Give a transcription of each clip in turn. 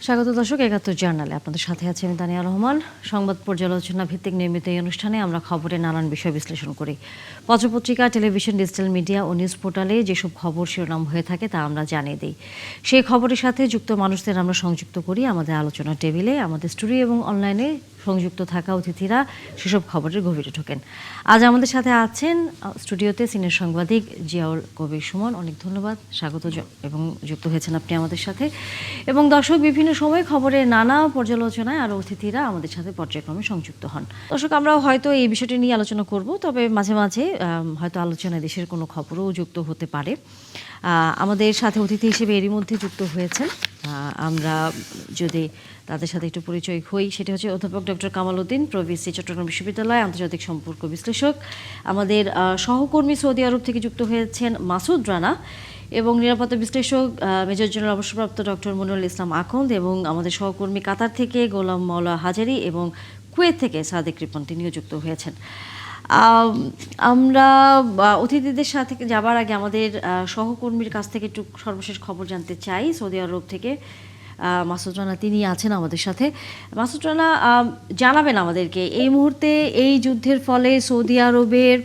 স্বাগত দর্শক, ৭১ জার্নালে আপনাদের সাথে আছে আমি তানিয়া রহমান। সংবাদ পর্যালোচনা ভিত্তিক নিয়মিত এই অনুষ্ঠানে আমরা খবরের নানান বিষয় বিশ্লেষণ করি। পত্রপত্রিকা, টেলিভিশন, ডিজিটাল মিডিয়া ও নিউজ পোর্টালে যেসব খবর শিরোনাম হয়ে থাকে তা আমরা জানিয়ে দিই। সেই খবরের সাথে যুক্ত মানুষদের আমরা সংযুক্ত করি আমাদের আলোচনা টেবিলে। আমাদের স্টুডিও এবং অনলাইনে সংযুক্ত থাকা অতিথিরা সেসব খবরের গভীরে ঢোকেন। আজ আমাদের সাথে আছেন স্টুডিওতে সিনিয়র সাংবাদিক জিয়াউল কবির সুমন। অনেক ধন্যবাদ, স্বাগত এবং যুক্ত হয়েছেন আপনি আমাদের সাথে। এবং দর্শক, বিভিন্ন সময় খবরের নানা পর্যালোচনায় আরও অতিথিরা আমাদের সাথে পর্যায়ক্রমে সংযুক্ত হন। দর্শক, আমরা হয়তো এই বিষয়টি নিয়ে আলোচনা করব, তবে মাঝে মাঝে হয়তো আলোচনায় দেশের কোনো খবরও যুক্ত হতে পারে। আমাদের সাথে অতিথি হিসেবে এরই মধ্যে যুক্ত হয়েছেন, আমরা যদি তাদের সাথে একটু পরিচয় হই, সেটা হচ্ছে অধ্যাপক ডক্টর কামাল উদ্দিন, প্রভিসি, চট্টগ্রাম বিশ্ববিদ্যালয়, আন্তর্জাতিক সম্পর্ক বিশ্লেষক। আমাদের সহকর্মী সৌদি আরব থেকে যুক্ত হয়েছেন মাসুদ রানা, এবং নিরাপত্তা বিশ্লেষক মেজর জেনারেল অবসরপ্রাপ্ত ডক্টর মনিরুল ইসলাম আখন্দ, এবং আমাদের সহকর্মী কাতার থেকে গোলাম মাওলা হাজারি এবং কুয়েত থেকে সাদেক রিপন, তিনিও যুক্ত হয়েছেন। আমরা অতিথিদের সাথে যাবার আগে আমাদের সহকর্মীর কাছ থেকে একটু সর্বশেষ খবর জানতে চাই। সৌদি আরব থেকে মাসুদ রানা তিনি আছেন আমাদের সাথে। মাসুদ রানা, জানাবেন আমাদেরকে এই মুহূর্তে এই যুদ্ধের ফলে সৌদি আরবের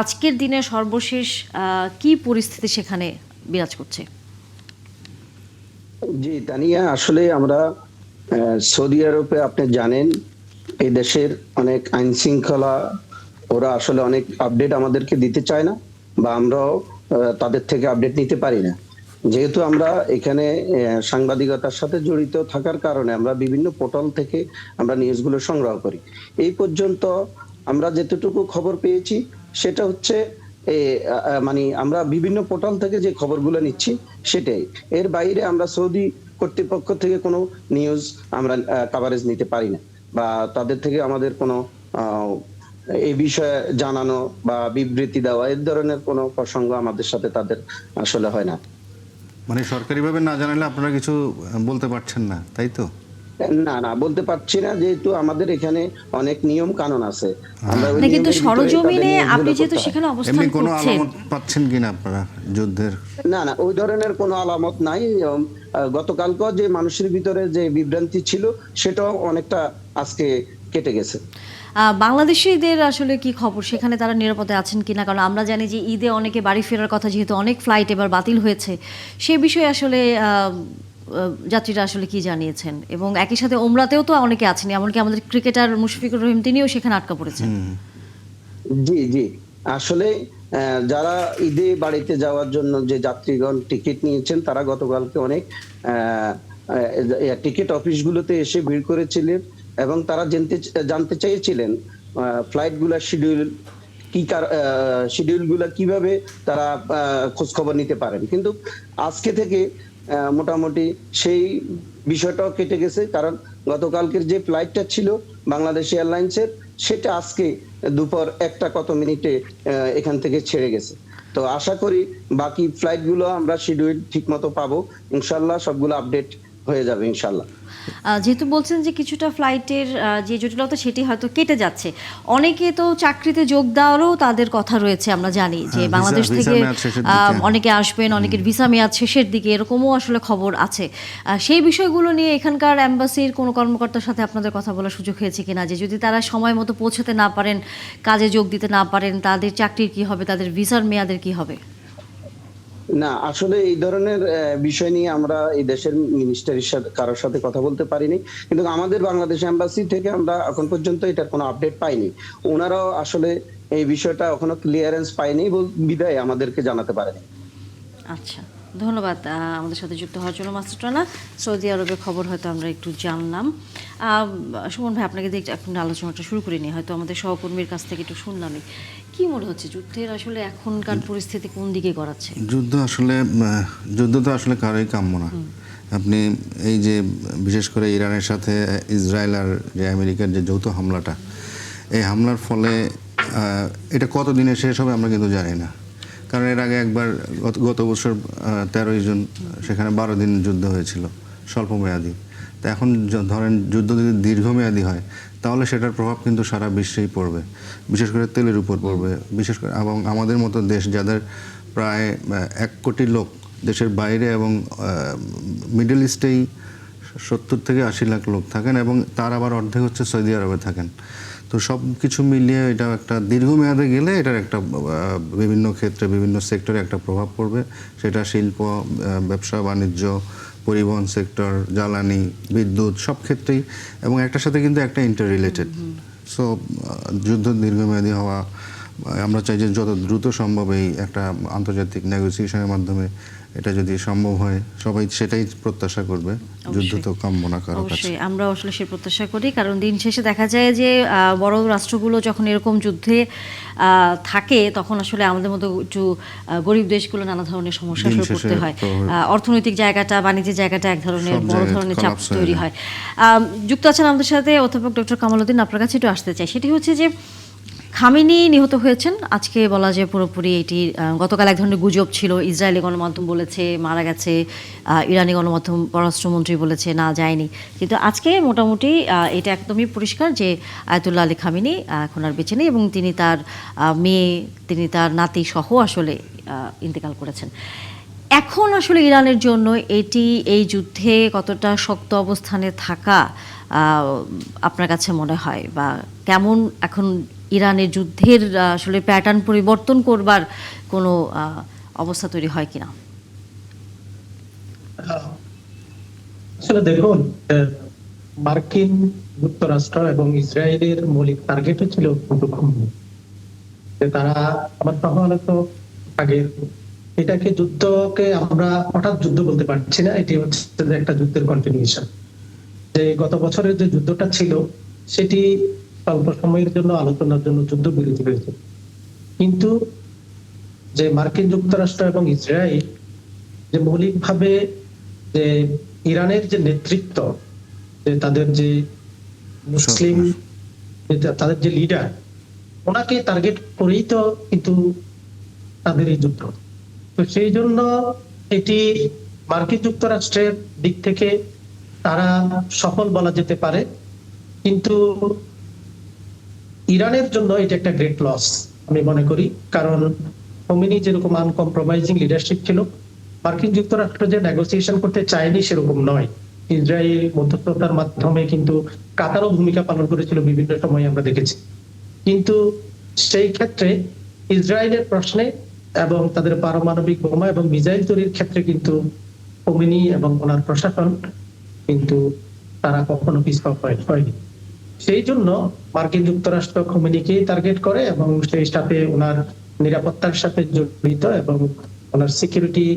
আজকের দিনে সর্বশেষ কি পরিস্থিতি সেখানে বিরাজ করছে? জি তানিয়া, আসলে আমরা সৌদি আরবে আপনি জানেন এই দেশের অনেক আইন শৃঙ্খলা, ওরা আসলে অনেক আপডেট আমাদেরকে দিতে চায় না, বা আমরাও তাদের থেকে আপডেট নিতে পারি না। যেহেতু আমরা এখানে সাংবাদিকতার সাথে জড়িত থাকার কারণে আমরা বিভিন্ন পোর্টাল থেকে আমরা নিউজগুলো সংগ্রহ করি। এই পর্যন্ত আমরা যেতটুকু খবর পেয়েছি সেটা হচ্ছে মানে আমরা বিভিন্ন পোর্টাল থেকে যে খবরগুলো নিচ্ছি সেটাই। এর বাইরে আমরা সৌদি কর্তৃপক্ষ থেকে কোনো নিউজ আমরা কভারেজ নিতে পারি না, বা তাদের থেকে আমাদের কোনো এই বিষয়ে জানানো বা বিবৃতি দেওয়া এই ধরনের কোনো প্রসঙ্গ আমাদের সাথে তাদের আসলে হয় না। মানে সরকারিভাবে না জানালে আপনারা কিছু বলতে পারছেন না, তাই তো? না না, বলতে পারছি না, যেহেতু আমাদের এখানে অনেক নিয়ম কানুন আছে। আমরা না, কিন্তু সরজমিনে আপনি যেহেতু সেখানে অবস্থান এমনি কোনো করছেন, আলামত পাচ্ছেন কিনা আপনারা যুদ্ধের? না না, ওই ধরনের কোনো আলামত নাই। গতকালকে যে মানুষের ভিতরে যে বিভ্রান্তি ছিল সেটাও অনেকটা আজকে কেটে গেছে। বাংলাদেশিদের আসলে কি খবর, সেখানে তারা নিরাপদে আছেন কিনা? কারণ আমরা জানি যে ঈদে অনেকে বাড়ি ফেরার কথা, যেহেতু অনেক ফ্লাইট এবার বাতিল হয়েছে, সে বিষয়ে আসলে যাত্রীরা আসলে কি জানিয়েছেন? এবং একই সাথে ওমরাতেও তো অনেকে আছেন, এমনকি আমাদের ক্রিকেটার মুশফিকুর রহিম তিনিও সেখানে আটকা পড়েছেন। জি জি, আসলে যারা ঈদে বাড়িতে যাওয়ার জন্য যে যাত্রীগণ টিকিট নিয়েছেন তারা গতকালকে অনেক টিকিট অফিসগুলোতে এসে ভিড় করেছিলেন, এবং তারা জানতে চেয়েছিলেন ফ্লাইটগুলোর শিডিউলগুলো কিভাবে তারা খোঁজ খবর নিতে পারেন। কিন্তু আজকে থেকে মোটামুটি সেই বিষয়টাও কেটে গেছে, কারণ গতকালকের যে ফ্লাইটটা ছিল বাংলাদেশ এয়ারলাইন্সের, সেটা আজকে দুপুর 1টা কত মিনিটে এখান থেকে ছেড়ে গেছে। তো আশা করি বাকি ফ্লাইটগুলো আমরা শিডিউল ঠিক মতো পাবো ইনশাল্লাহ, সবগুলো আপডেট হয়ে যাবে ইনশাল্লাহ। যেহেতু বলছেন যে কিছুটা ফ্লাইটের যে জটিলতা সেটি হয়তো কেটে যাচ্ছে, অনেকে তো চাকরিতে যোগ দেওয়ারও তাদের কথা রয়েছে। আমরা জানি যে বাংলাদেশ থেকে অনেকে আসবেন, অনেকের ভিসা মেয়াদ শেষের দিকে, এরকমও আসলে খবর আছে। সেই বিষয়গুলো নিয়ে এখানকার এম্বাসির কোনো কর্মকর্তার সাথে আপনাদের কথা বলার সুযোগ হয়েছে কিনা, যে যদি তারা সময় মতো পৌঁছাতে না পারেন, কাজে যোগ দিতে না পারেন, তাদের চাকরির কি হবে, তাদের ভিসার মেয়াদের কি হবে? না, আসলে এই ধরনের বিষয় নিয়ে আমরা এই দেশের মিনিস্টারের সাথে কারোর সাথে কথা বলতে পারিনি, কিন্তু আমাদের বাংলাদেশ এম্বাসি থেকে আমরা এখন পর্যন্ত এটার কোনো আপডেট পাইনি। ওনারাও আসলে এই বিষয়টা এখনো ক্লিয়ারেন্স পায়নি বিধায় আমাদেরকে জানাতে পারেনি। আচ্ছা, ধন্যবাদ আমাদের সাথে যুক্ত হওয়ার জন্য মাসুদ রানা। সৌদি আরবের খবর হয়তো আমরা একটু জানলাম। সুমন ভাই, আপনাকে দিয়ে এখন আলোচনাটা শুরু করে নিই, হয়তো আমাদের সহকর্মীর কাছ থেকে একটু শুনলামই। কি মনে হচ্ছে যুদ্ধের আসলে এখনকার পরিস্থিতি কোন দিকে গড়াচ্ছে? যুদ্ধ তো আসলে কারোই কাম্য না। আপনি এই যে বিশেষ করে ইরানের সাথে ইসরায়েল আর যে আমেরিকার যে যৌথ হামলাটা, এই হামলার ফলে এটা কত দিনে শেষ হবে আমরা কিন্তু জানি না। কারণ এর আগে একবার গত বছর 13ই জুন সেখানে 12 দিন যুদ্ধ হয়েছিল, স্বল্পমেয়াদী। তা এখন ধরেন যুদ্ধ যদি দীর্ঘমেয়াদী হয় তাহলে সেটার প্রভাব কিন্তু সারা বিশ্বেই পড়বে, বিশেষ করে তেলের উপর পড়বে, বিশেষ করে এবং আমাদের মতো দেশ যাদের প্রায় 1 কোটি লোক দেশের বাইরে এবং মিডল ইস্টেই 70 থেকে 80 লাখ লোক থাকেন এবং তার আবার অর্ধেক হচ্ছে সৌদি আরবে থাকেন। তো সব কিছু মিলিয়ে এটা একটা দীর্ঘমেয়াদে গেলে এটার একটা বিভিন্ন ক্ষেত্রে বিভিন্ন সেক্টরে একটা প্রভাব পড়বে। সেটা শিল্প, ব্যবসা বাণিজ্য, পরিবহন সেক্টর, জ্বালানি, বিদ্যুৎ, সব ক্ষেত্রেই, এবং একটার সাথে কিন্তু একটা ইন্টার রিলেটেড। সো যুদ্ধ দীর্ঘমেয়াদী হওয়া, আমরা চাই যে যত দ্রুত সম্ভব এই একটা আন্তর্জাতিক নেগোসিয়েশনের মাধ্যমে এটা যদি সম্ভব হয়, সবাই সেটাই প্রত্যাশা করবে। যুদ্ধ তো কাম্য না কারো কাছে। অবশ্যই আমরা আসলে সে প্রত্যাশা করি, কারণ দিন শেষে দেখা যায় যে বড় রাষ্ট্রগুলো যখন এরকম যুদ্ধে থাকে তখন আসলে আমাদের মতো একটু গরিব দেশগুলো নানা ধরনের সমস্যায় দিন পড়তে শেষে হয়। তো অর্থনৈতিক জায়গাটা, বাণিজ্যের জায়গাটা এক ধরনের সব বড় জায়গায় ধরনের চাপ collapse হয়ে তৈরি যায়। হয়। যুক্ত আছেন আমাদের সাথে অধ্যাপক ডক্টর কামাল উদ্দিন। আপনার কাছে একটু আসতে চাই, সেটি হচ্ছে যে খামেনি নিহত হয়েছেন, আজকে বলা যায় পুরোপুরি এটি গতকাল এক ধরনের গুজব ছিল, ইসরায়েলি গণমাধ্যম বলেছে মারা গেছে, ইরানি গণমাধ্যম পররাষ্ট্রমন্ত্রী বলেছে না যায়নি, কিন্তু আজকে মোটামুটি এটা একদমই পরিষ্কার যে আয়াতুল্লাহ আলী খামেনি এখন আর বেঁচে নেই এবং তিনি তার মেয়ে, তিনি তার নাতি সহ আসলে ইন্তেকাল করেছেন। এখন আসলে ইরানের জন্য এই যুদ্ধে কতটা শক্ত অবস্থানে থাকা আপনার কাছে মনে হয়, বা কেমন এখন ইরানের যুদ্ধের আসলে প্যাটার্ন পরিবর্তন করবার কোনো অবস্থা তৈরি হয় কিনা? আসলে দেখুন, মার্কিন যুক্তরাষ্ট্র এবং ইসরায়েলের মৌলিক টার্গেট ছিল তারা, আমার সহমত আগে এটাকে যুদ্ধকে আমরা হঠাৎ যুদ্ধ বলতে পারছি না, এটি হচ্ছে একটা যুদ্ধের কন্টিনিউশন। যে গত বছরের যে যুদ্ধটা ছিল সেটি অল্প সময়ের জন্য আলোচনার জন্য যুদ্ধ বিরতি হয়েছে, কিন্তু যে মার্কিন যুক্তরাষ্ট্র এবং ইসরায়েল যে মৌলিকভাবে যে ইরানের যে নেতৃত্ব, যে তাদের যে মুসলিম, তাদের যে লিডার, ওনাকে টার্গেট করেই তো কিন্তু তাদের এই যুদ্ধ। তো সেই জন্য এটি মার্কিন যুক্তরাষ্ট্রের দিক থেকে তারা সফল বলা যেতে পারে, কিন্তু ইরানের জন্য এটা একটা গ্রেট লস আমি মনে করি। কারণ খোমেনি যেরকম আনকম্প্রোমাইজিং লিডারশিপ ছিল, মার্কিন যুক্তরাষ্ট্র যে নেগোসিয়েশন করতে চায়নি সেরকম নয়। ইসরায়েল মধ্যস্থতার মাধ্যমে কিন্তু কাতারও ভূমিকা পালন করেছিল বিভিন্ন সময়, আমরা দেখেছি। কিন্তু সেই ক্ষেত্রে ইসরায়েলের প্রশ্নে এবং তাদের পারমাণবিক বোমা এবং মিসাইল তৈরির ক্ষেত্রে কিন্তু খোমেনি এবং ওনার প্রশাসন কিন্তু তারা কখনো পিছপা হয়নি। সেই জন্য মার্কিন যুক্তরাষ্ট্র খোমেনিকে টার্গেট করে এবং সেই সাথে ওনার নিরাপত্তার সাথে জড়িত এবং ওনার সিকিউরিটি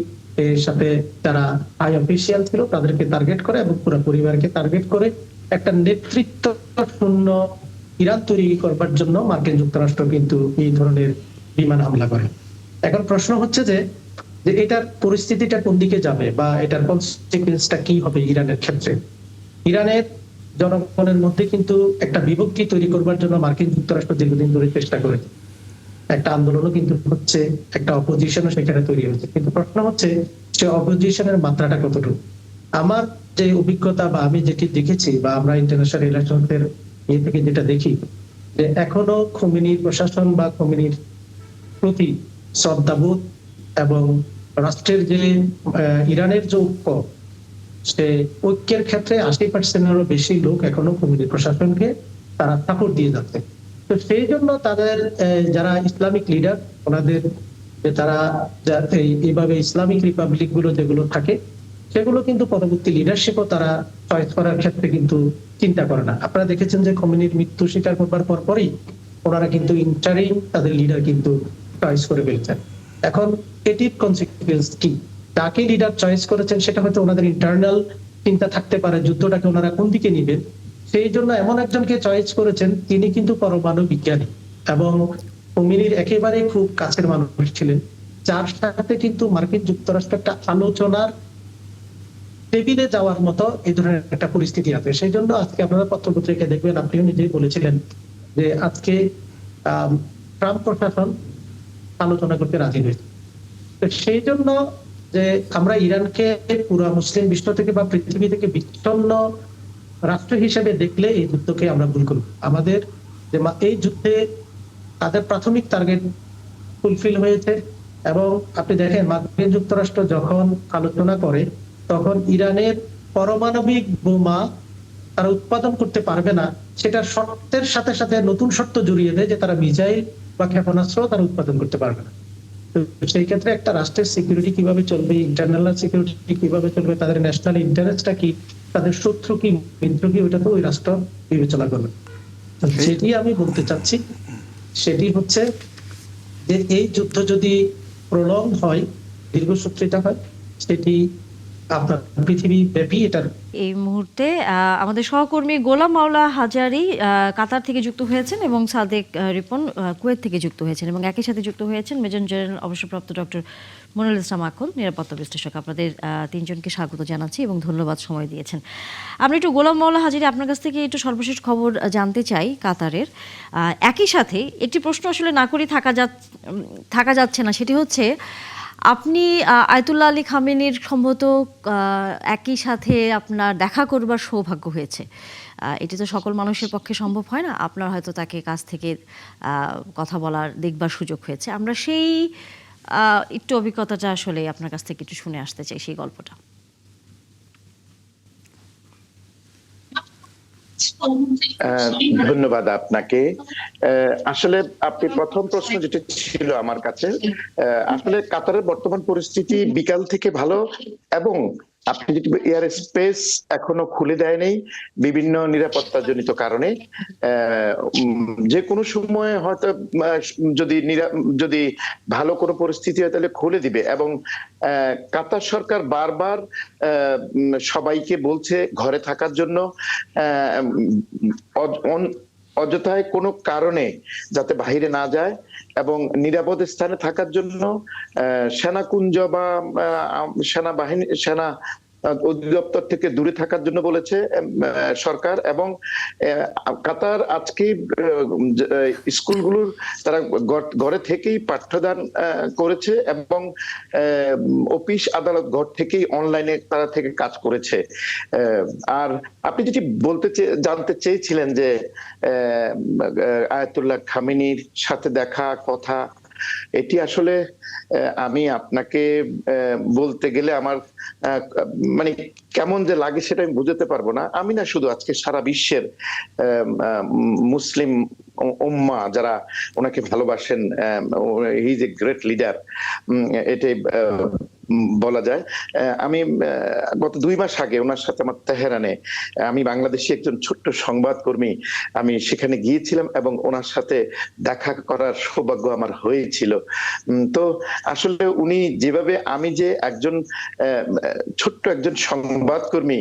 এর সাথে যারা হাই অফিসিয়াল ছিল তাদেরকে টার্গেট করে এবং পুরো পরিবারকে টার্গেট করে একটা নেতৃত্ব শূন্য ইরান তৈরি করবার জন্য মার্কিন যুক্তরাষ্ট্র কিন্তু এই ধরনের বিমান হামলা করে। এখন প্রশ্ন হচ্ছে যে এটার পরিস্থিতিটা কোন দিকে যাবে বা এটার কনসিকুয়েন্সটা কি হবে ইরানের ক্ষেত্রে। ইরানের জনগণের মধ্যে কিন্তু একটা বিভক্তি তৈরি করবার জন্য মার্কিন যুক্তরাষ্ট্র দীর্ঘদিন ধরে চেষ্টা করেছে, একটা আন্দোলনও কিন্তু হচ্ছে, একটা অপোজিশনও সেখানে তৈরি হচ্ছে, কিন্তু প্রশ্ন হচ্ছে সে অপোজিশনের মাত্রাটা কতটুকু। আমার যে অভিজ্ঞতা বা আমি যেটি দেখেছি বা আমরা ইন্টারন্যাশনাল রিলেশনের ইয়ে থেকে যেটা দেখি, যে এখনো খোমেনির প্রশাসন বা খোমেনির প্রতি শ্রদ্ধাবোধ এবং রাষ্ট্রের যে ইরানের যে ঐক্য, সে ঐক্যের ক্ষেত্রে 80%-এরও বেশি লোক এখনো খোমেনি প্রশাসনকে তারা সাপোর্ট দিয়ে যাচ্ছে। তো সেই জন্য তাদের যারা ইসলামিক লিডার, ওনাদের তারা এইভাবে ইসলামিক রিপাবলিক গুলো যেগুলো থাকে সেগুলো কিন্তু পরবর্তী লিডারশিপও তারা চয়েস করার ক্ষেত্রে কিন্তু চিন্তা করে না। আপনারা দেখেছেন যে খোমেনির মৃত্যু স্বীকার করবার পরপরই ওনারা কিন্তু ইন্টারিম তাদের লিডার কিন্তু চয়েস করে ফেলছেন। এখন এটির কনসিকুয়েন্স কি, তাকে লিডার চয়েস করেছেন সেটা হয়তো ওনাদের ইন্টারনাল চিন্তা থাকতে পারে যুদ্ধটাকে ওনারা কোন দিকে নিবেন, সেই জন্য এমন একজনকে চয়েস করেছেন তিনি কিন্তু পরমাণু বিজ্ঞানী এবং খোমেনির একেবারে খুব কাছের মানুষ ছিলেন, যার সাথে কিন্তু মার্কিন যুক্তরাষ্ট্র একটা আলোচনার টেবিলে যাওয়ার মতো এই ধরনের একটা পরিস্থিতি আছে। সেই জন্য আজকে আপনারা পত্রপত্রিকায় দেখবেন, আপনিও নিজেই বলেছিলেন যে আজকে ট্রাম্প প্রশাসন আলোচনা করতে রাজি হয়েছে। তো সেই জন্য যে আমরা ইরানকে পুরো মুসলিম বিশ্ব থেকে বা পৃথিবী থেকে বিচ্ছিন্ন রাষ্ট্র হিসেবে দেখলে এই যুদ্ধকে আমরা ভুল করব। আমাদের যে এই যুদ্ধে তাদের প্রাথমিক টার্গেট ফুলফিল হয়েছে এবং আপনি দেখেন মার্কিন যুক্তরাষ্ট্র যখন আলোচনা করে তখন ইরানের পারমাণবিক বোমা তারা উৎপাদন করতে পারবে না, সেটার শর্তের সাথে সাথে নতুন শর্ত জড়িয়ে দেয় যে তারা মিসাইল বা ক্ষেপণাস্ত্র তারা উৎপাদন করতে পারবে না। তো সেই ক্ষেত্রে একটা রাষ্ট্রের সিকিউরিটি কিভাবে চলবে, ইন্টারনাল সিকিউরিটি কিভাবে চলবে, তাদের ন্যাশনাল ইন্টারেস্টটা কি, তাদের শত্রু কি মিত্র কি, ওটা তো ওই রাষ্ট্র বিবেচনা করবে। তো যেটি আমি বলতে চাচ্ছি সেটি হচ্ছে যে এই যুদ্ধ যদি প্রলং হয়, দীর্ঘসূত্রিতা হয়, সেটি আপনার পৃথিবী ব্যাপী এটার এই মুহূর্তে আমাদের সহকর্মী গোলাম মাওলা হাজারি কাতার থেকে যুক্ত হয়েছেন এবং সাদেক রিপন কুয়েত থেকে যুক্ত হয়েছেন এবং একই সাথে যুক্ত হয়েছেন মেজর জেনারেল অবসরপ্রাপ্ত ডক্টর মনিরুল ইসলাম আখল, নিরাপত্তা বিশ্লেষক। আপনাদের তিনজনকে স্বাগত জানাচ্ছি এবং ধন্যবাদ সময় দিয়েছেন। আমরা একটু গোলাম মাওলা হাজারি আপনার কাছ থেকে একটু সর্বশেষ খবর জানতে চাই কাতারের। একই সাথে একটি প্রশ্ন আসলে না করে থাকা যাচ্ছে না, সেটি হচ্ছে আপনি আয়াতুল্লাহ আলী খামেনির সম্ভবত একই সাথে আপনার দেখা করবার সৌভাগ্য হয়েছে। এটি তো সকল মানুষের পক্ষে সম্ভব হয় না, আপনার হয়তো তাকে কাছ থেকে কথা বলার দেখবার সুযোগ হয়েছে। আমরা সেই একটু অভিজ্ঞতাটা আসলে আপনার কাছ থেকে একটু শুনে আসতে চাই, সেই গল্পটা। ধন্যবাদ আপনাকে। আসলে আপনি প্রথম প্রশ্ন যেটা ছিল আমার কাছে, আসলে কাতারের বর্তমান পরিস্থিতি বিকাল থেকে ভালো, এবং আপনি যদি এয়ার স্পেস এখনো খুলে দেয়নি বিভিন্ন নিরাপত্তা জনিত কারণে, যে কোনো সময় হয়তো যদি ভালো কোনো পরিস্থিতি হয় তাহলে খুলে দিবে। এবং কাতার সরকার বারবার সবাইকে বলছে ঘরে থাকার জন্য, অযথায় কোনো কারণে যাতে বাহিরে না যায় এবং নিরাপদ স্থানে থাকার জন্য সেনাকুঞ্জ বা সেনা অধিদপ্তর থেকে দূরে থাকার জন্য বলেছে সরকার। এবং কাতার আজকে স্কুলগুলোর তারা ঘরে থেকেই পাঠ্যদান করেছে এবং অফিস আদালত ঘর থেকেই অনলাইনে তারা থেকে কাজ করেছে। আর আপনি যেটি জানতে চেয়েছিলেন যে আয়াতুল্লাহ খামেনির সাথে দেখা কথা, এটি আসলে আমি আপনাকে বলতে গেলে আমার মানে কেমন যে লাগে সেটা আমি বুঝতে পারবো না। আমি না, শুধু আজকে সারা বিশ্বের মুসলিম উম্মাহ যারা ওনাকে ভালোবাসেন, he is a great leader, এটাই বলা যায়। আমি গত 2 মাস আগে ওনার সাথে আমার তেহরানে, আমি বাংলাদেশি একজন ছোট্ট সংবাদকর্মী, আমি সেখানে গিয়েছিলাম এবং ওনার সাথে দেখা করার সৌভাগ্য আমার হয়েছিল। তো আসলে উনি যেভাবে, আমি যে একজন ছোট্ট একজন সংবাদকর্মী,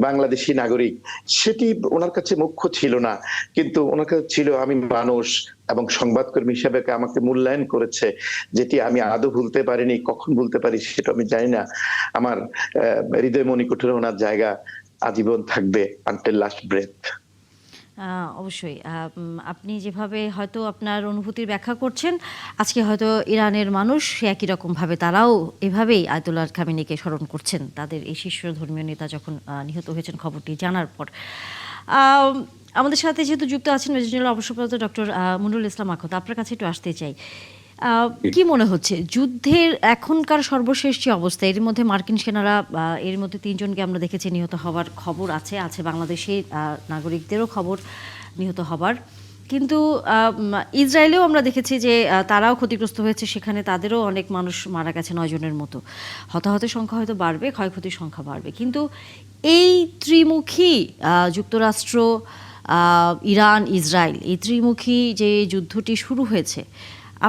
বাংলাদেশি নাগরিক, সেটি ওনার কাছে মুখ্য ছিল না, কিন্তু ওনার কাছে ছিল আমি মানুষ এবং সংবাদকর্মী হিসেবে আমাকে মূল্যায়ন করেছে, যেটি আমি আদৌ ভুলতে পারিনি। কখন ভুলতে পারি সেটা আমি জানি না। আমার হৃদয় মণিকুঠুরে ওনার জায়গা আজীবন থাকবে, আনটিল লাস্ট ব্রেথ। অবশ্যই আপনি যেভাবে হয়তো আপনার অনুভূতির ব্যাখ্যা করছেন, আজকে হয়তো ইরানের মানুষ একই রকমভাবে তারাও এভাবেই আয়াতুল্লাহ খামেনিকে স্মরণ করছেন, তাদের এই শীর্ষ ধর্মীয় নেতা যখন নিহত হয়েছেন খবরটি জানার পর। আমাদের সাথে যেহেতু যুক্ত আছেন মেজর জেনারেল অবসরপ্রাপ্ত ডক্টর মনিরুল ইসলাম আখত, আপনার কাছে একটু আসতে চাই। কি মনে হচ্ছে যুদ্ধের এখনকার সর্বশেষ যে অবস্থা, এর মধ্যে মার্কিন সেনারা, এর মধ্যে 3 জনকে আমরা দেখেছি নিহত হওয়ার খবর আছে বাংলাদেশি নাগরিকদেরও খবর নিহত হবার, কিন্তু ইসরায়েলেও আমরা দেখেছি যে তারাও ক্ষতিগ্রস্ত হয়েছে, সেখানে তাদেরও অনেক মানুষ মারা গেছে, 9 জনের মতো। হতাহতের সংখ্যা হয়তো বাড়বে, ক্ষয়ক্ষতির সংখ্যা বাড়বে, কিন্তু এই ত্রিমুখী যুক্তরাষ্ট্র, ইরান, ইসরায়েল, এই ত্রিমুখী যে যুদ্ধটি শুরু হয়েছে,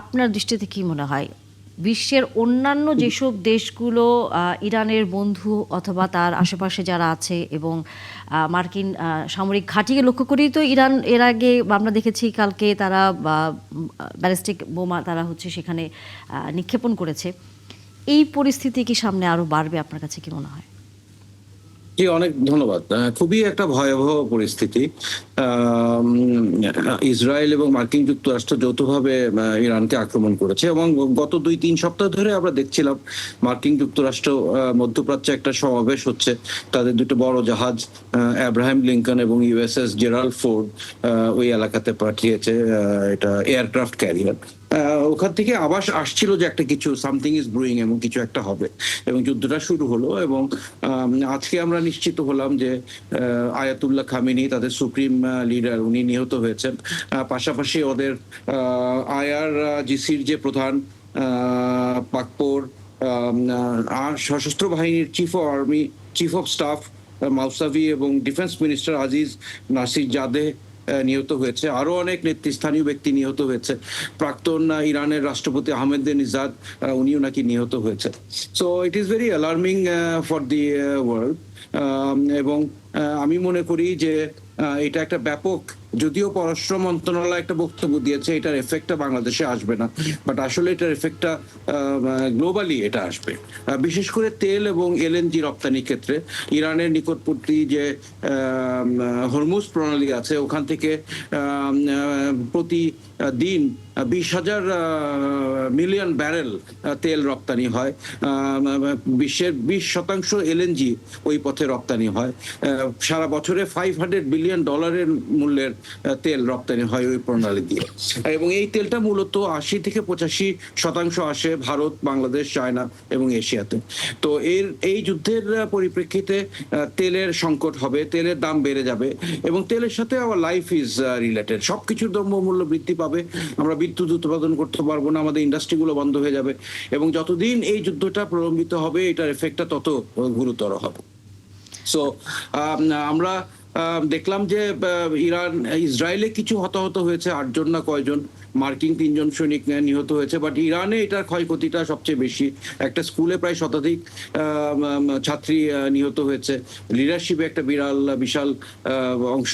আপনার দৃষ্টিতে কি মনে হয় বিশ্বের অন্যান্য যেসব দেশগুলো ইরানের বন্ধু অথবা তার আশেপাশে যারা আছে এবং মার্কিন সামরিক ঘাঁটিকে লক্ষ্য করেই তো ইরান এর আগে আমরা দেখেছি কালকে তারা ব্যালিস্টিক বোমা তারা সেখানে নিক্ষেপণ করেছে, এই পরিস্থিতি কি সামনে আরো বাড়বে? আপনার কাছে কি মনে হয়? জি, অনেক ধন্যবাদ। খুবই একটা ভয়াবহ পরিস্থিতি। ইসরায়েল এবং মার্কিন যুক্তরাষ্ট্র যৌথভাবে ইরানকে আক্রমণ করেছে এবং গত 2-3 সপ্তাহ ধরে আমরা দেখছিলাম মার্কিন যুক্তরাষ্ট্র মধ্যপ্রাচ্যে একটা সমাবেশ হচ্ছে। তাদের 2টো বড় জাহাজ আব্রাহাম লিঙ্কন এবং ইউএসএস জেরাল্ড ফোর্ড ওই এলাকাতে পাঠিয়েছে, এটা এয়ারক্রাফট ক্যারিয়ার। ওখান থেকে আভাস আসছিল যে একটা কিছু সামথিং ইজ ব্রুইং এবং কিছু একটা হবে, এবং যুদ্ধটা শুরু হলো। এবং আজকে আমরা নিশ্চিত হলাম যে আয়াতুল্লাহ খামেনি, তাদের সুপ্রিম লিডার, উনি নিহত হয়েছেন। পাশাপাশি ওদের IRGC-র যে প্রধান পাকপোর আর সশস্ত্র বাহিনীর চিফ অফ স্টাফ মাউসাভি এবং ডিফেন্স মিনিস্টার আজিজ নাসির জাদেহ নিহত হয়েছে। আরো অনেক নেতৃস্থানীয় ব্যক্তি নিহত হয়েছে। প্রাক্তন ইরানের রাষ্ট্রপতি আহমেদিনেজাদ, উনিও নাকি নিহত হয়েছে। So it is very alarming for the world. এবং আমি মনে করি যে এটা একটা ব্যাপক, যদিও পররাষ্ট্র মন্ত্রণালয় একটা বক্তব্য দিয়েছে এটার এফেক্টটা বাংলাদেশে আসবে না, বাট আসলে এটার এফেক্টটা গ্লোবালি এটা আসবে। বিশেষ করে তেল এবং LNG রপ্তানির ক্ষেত্রে ইরানের নিকটবর্তী যে হরমুজ প্রণালী আছে, ওখান থেকে প্রতিদিন 20,000 মিলিয়ন ব্যারেল তেল রপ্তানি হয়। বিশ্বের 20% LNG ওই পথে রপ্তানি হয়। সারা বছরে $500 বিলিয়ন মূল্যের তেল রপ্তানি হয় ওই প্রণালী দিয়ে। এবং এই তেলটা মূলত 80 থেকে 85% আসে ভারত, বাংলাদেশ, চায়না এবং এশিয়াতে। তো এই যুদ্ধের পরিপ্রেক্ষিতে তেলের সংকট হবে, তেলের দাম বেড়ে যাবে, এবং তেলের সাথে আবার লাইফ ইজ রিলেটেড। সবকিছুর দ্রব্যমূল্য বৃদ্ধি পাবে, আমরা বিদ্যুৎ উৎপাদন করতে পারবো না, আমাদের ইন্ডাস্ট্রিগুলো বন্ধ হয়ে যাবে, এবং যতদিন এই যুদ্ধটা প্রলম্বিত হবে এটার এফেক্টটা তত গুরুতর হবে। সো আমরা দেখলাম যে ইসরায়েলে কিছু হতাহত হয়েছে, 8 জন না কয়জন, মার্কিন 3 জন সৈনিক নিহত হয়েছে, বাট ইরানে এটার ক্ষয়ক্ষতিটা সবচেয়ে বেশি। একটা স্কুলে প্রায় শতাধিক ছাত্রী নিহত হয়েছে, লিডারশিপে একটা বিশাল অংশ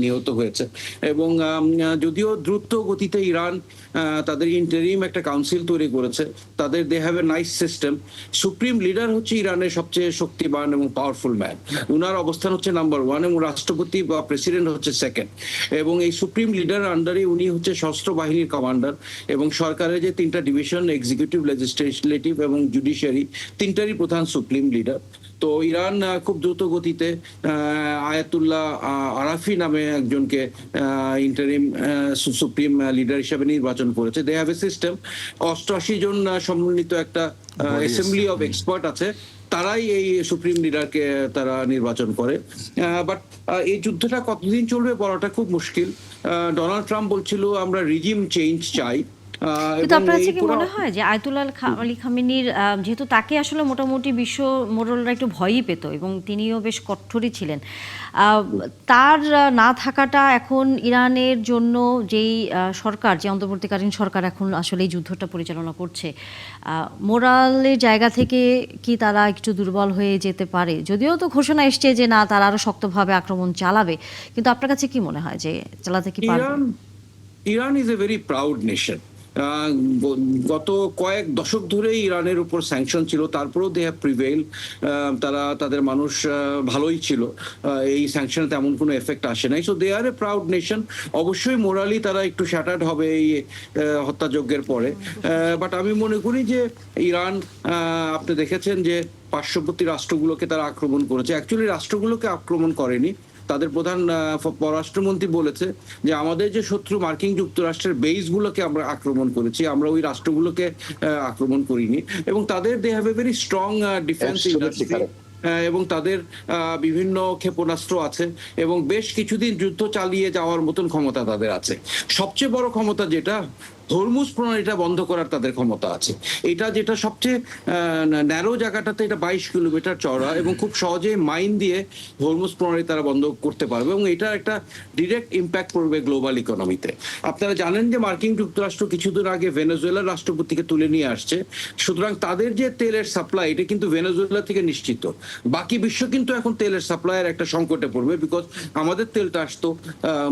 নিহত হয়েছে। এবং যদিও দ্রুত গতিতে ইরান তাদের ইন্টারিম একটা কাউন্সিল তৈরি করেছে, তাদের they have a nice system. Supreme leader হচ্ছে ইরানের সবচেয়ে শক্তিমান এবং পাওয়ারফুল ম্যান, উনার অবস্থান হচ্ছে নাম্বার 1 এবং রাষ্ট্রপতি বা প্রেসিডেন্ট হচ্ছে 2nd। এবং এই সুপ্রিম লিডার আন্ডারে উনি হচ্ছে সশস্ত্র বাহিনীর কমান্ডার, এবং সরকারের যে 3টা ডিভিশন, এক্সিকিউটিভ, লেজিসলেটিভ এবং জুডিশিয়ারি, 3টারই প্রধান সুপ্রিম লিডার। তো ইরান খুব দ্রুত গতিতে আয়াতুল্লাহ আরাফি নামে একজনকে ইন্টারিম সুপ্রিম লিডার হিসেবে নির্বাচন করেছে। দে হ্যাভ এ সিস্টেম। 88 জন সমন্বিত একটা অ্যাসেম্বলি অফ এক্সপার্ট আছে, তারাই এই সুপ্রিম লিডারকে তারা নির্বাচন করে। বাট এই যুদ্ধটা কতদিন চলবে বলাটা খুব মুশকিল। ডোনাল্ড ট্রাম্প বলছিল আমরা রিজিম চেঞ্জ চাই। কিন্তু আপনার কাছে কি মনে হয় যে আয়াতুল্লাহ আলী খামেনির, যেহেতু তাকে আসলে মোটামুটি বিশ্ব মোড়লরা একটু ভয়ই পেত এবং তিনিও বেশ কঠোরই ছিলেন, তার না থাকাটা এখন ইরানের জন্য যেই সরকার, যে অন্তর্বর্তীকালীন সরকার এখন আসলে এই যুদ্ধটা পরিচালনা করছে, মোরালের জায়গা থেকে কি তারা একটু দুর্বল হয়ে যেতে পারে? যদিও তো ঘোষণা এসছে যে না, তারা আরো শক্তভাবে আক্রমণ চালাবে, কিন্তু আপনার কাছে কি মনে হয় যে চালাতে কি পারবে? Iran is a very proud nation. গত কয়েক দশক ধরে ইরানের উপর স্যাংশন ছিল, তারপরেও দে হ্যাভ প্রিভেইল। তারা, তাদের মানুষ ভালোই ছিল, এই স্যাংশনে তেমন কোনো এফেক্ট আসে নাই। So they are a proud nation. অবশ্যই মোরালি তারা একটু শ্যাটার্ড হবে এই হত্যাযজ্ঞের পরে, বাট আমি মনে করি যে ইরান, আপনি দেখেছেন যে পার্শ্ববর্তী রাষ্ট্রগুলোকে তারা আক্রমণ করেছে। অ্যাকচুয়ালি রাষ্ট্রগুলোকে আক্রমণ করেনি, তাদের প্রধান পররাষ্ট্রমন্ত্রী বলেছে যে আমাদের যে শত্রু মার্কিন যুক্তরাষ্ট্রের বেসগুলোকে আমরা আক্রমণ করেছি, আমরা ওই রাষ্ট্রগুলোকে আক্রমণ করিনি। এবং তাদের they have a very strong defence industry, এবং তাদের বিভিন্ন ক্ষেপণাস্ত্র আছে, এবং বেশ কিছুদিন যুদ্ধ চালিয়ে যাওয়ার মতন ক্ষমতা তাদের আছে। সবচেয়ে বড় ক্ষমতা যেটা, হরমুজ প্রণালীটা বন্ধ করার তাদের ক্ষমতা আছে। এটা যেটা সবচেয়ে ন্যারো জায়গাটাতে, এটা 22 কিলোমিটার চওড়া, এবং খুব সহজে মাইন দিয়ে হরমুজ প্রণালী তারা বন্ধ করতে পারবে, এবং এটা একটা ডিরেক্ট ইম্প্যাক্ট পড়বে গ্লোবাল ইকোনমিতে। আপনারা জানেন যে মার্কিন যুক্তরাষ্ট্র কিছুদিন আগে ভেনেজুয়েলার রাষ্ট্রপতিকে তুলে নিয়ে আসছে, সুতরাং তাদের যে তেলের সাপ্লাই, এটা কিন্তু ভেনেজুয়েলা থেকে নিশ্চিত। বাকি বিশ্ব কিন্তু এখন তেলের সাপ্লাইয়ের একটা সংকটে পড়বে, বিকজ আমাদের তেলটা আসতো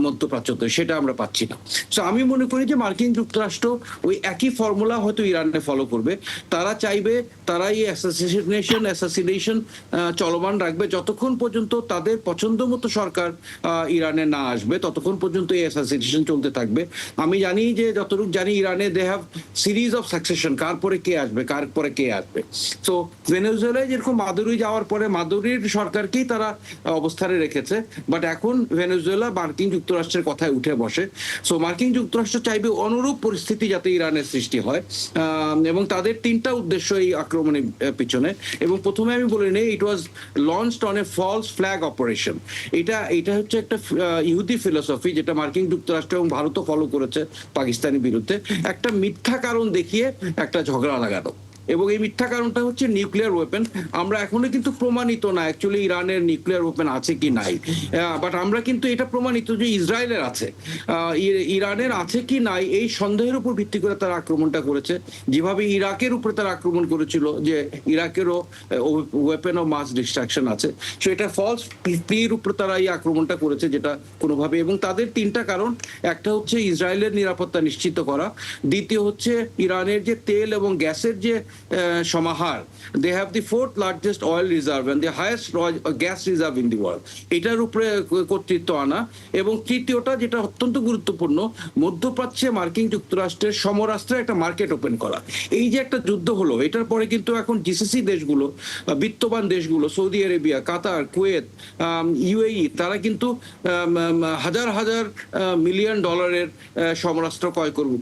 মধ্যপ্রাচ্য থেকে, সেটা আমরা পাচ্ছি না। সো আমি মনে করি যে মার্কিন যুক্তরাষ্ট্র ওই একই ফর্মুলা হয়তো ইরানে ফলো করবে। তারা চাইবে, তারা এই অ্যাসাসিনেশন চলমান রাখবে যতক্ষণ পর্যন্ত তাদের পছন্দ মতো সরকার ইরানে না আসবে, ততক্ষণ পর্যন্ত এই অ্যাসাসিনেশন চলতে থাকবে। আমি জানি যে, যতটুকু জানি, ইরানে they have series of succession, কার পরে কে আসবে, কার পরে কে আসবে। সো ভেনেজুয়েলায় যেরকম মাদুরি যাওয়ার পরে মাদুরির সরকারকেই তারা অবস্থানে রেখেছে, বাট এখন ভেনেজুয়েলা মার্কিন যুক্তরাষ্ট্রের কথায় উঠে বসে। সো মার্কিন যুক্তরাষ্ট্র চাইবে অনুরূপ পরিস্থিতি যাতে ইরানের সৃষ্টি হয়, এবং তাদের 3টা উদ্দেশ্য এই আক্রমণের পিছনে। এবং প্রথমে আমি বলে নেই, it was launched on a false flag operation. এটা হচ্ছে একটা ইহুদি ফিলোসফি যেটা মার্কিন যুক্তরাষ্ট্র এবং ভারতও ফলো করেছে পাকিস্তানের বিরুদ্ধে, একটা মিথ্যা কারণ দেখিয়ে একটা ঝগড়া লাগানো। এবং এই মিথ্যা কারণটা হচ্ছে নিউক্লিয়ার ওয়েপেন। আমরা এখনো কিন্তু প্রমাণিত না অ্যাকচুয়ালি ইরানের নিউক্লিয়ার ওয়েপেন আছে কি নাই, বাট আমরা কিন্তু এটা প্রমাণিত যে ইসরায়েলের আছে। ইরানের আছে কি নাই এই সন্দেহের উপর ভিত্তি করে তারা আক্রমণটা করেছে, যেভাবে ইরাকের উপরে তারা আক্রমণ করেছিল যে ইরাকেরও ওয়েপেন অফ মাস ডিস্ট্রাকশন আছে। সো এটা ফলস প্লির উপরে তারা এই আক্রমণটা করেছে যেটা কোনোভাবে। এবং তাদের 3টা কারণ, একটা হচ্ছে ইসরায়েলের নিরাপত্তা নিশ্চিত করা, দ্বিতীয় হচ্ছে ইরানের যে তেল এবং গ্যাসের যে সমাহার, they have the 4th largest oil reserve and the highest gas reserve in the world, এটার উপরে কর্তৃত্ব আনা। এবং তৃতীয়টা যেটা অত্যন্ত গুরুত্বপূর্ণ, মধ্যপ্রাচ্যে মার্কিন যুক্তরাষ্ট্রের সমরাস্ত্রের একটা মার্কেট ওপেন করা। এই যে একটা যুদ্ধ হলো, এটার পরে কিন্তু এখন জিসিসি দেশগুলো, বিত্তবান দেশগুলো, সৌদি আরেবিয়া, কাতার, কুয়েত, ইউএই, তারা কিন্তু হাজার হাজার মিলিয়ন ডলারের সমরাস্ত্র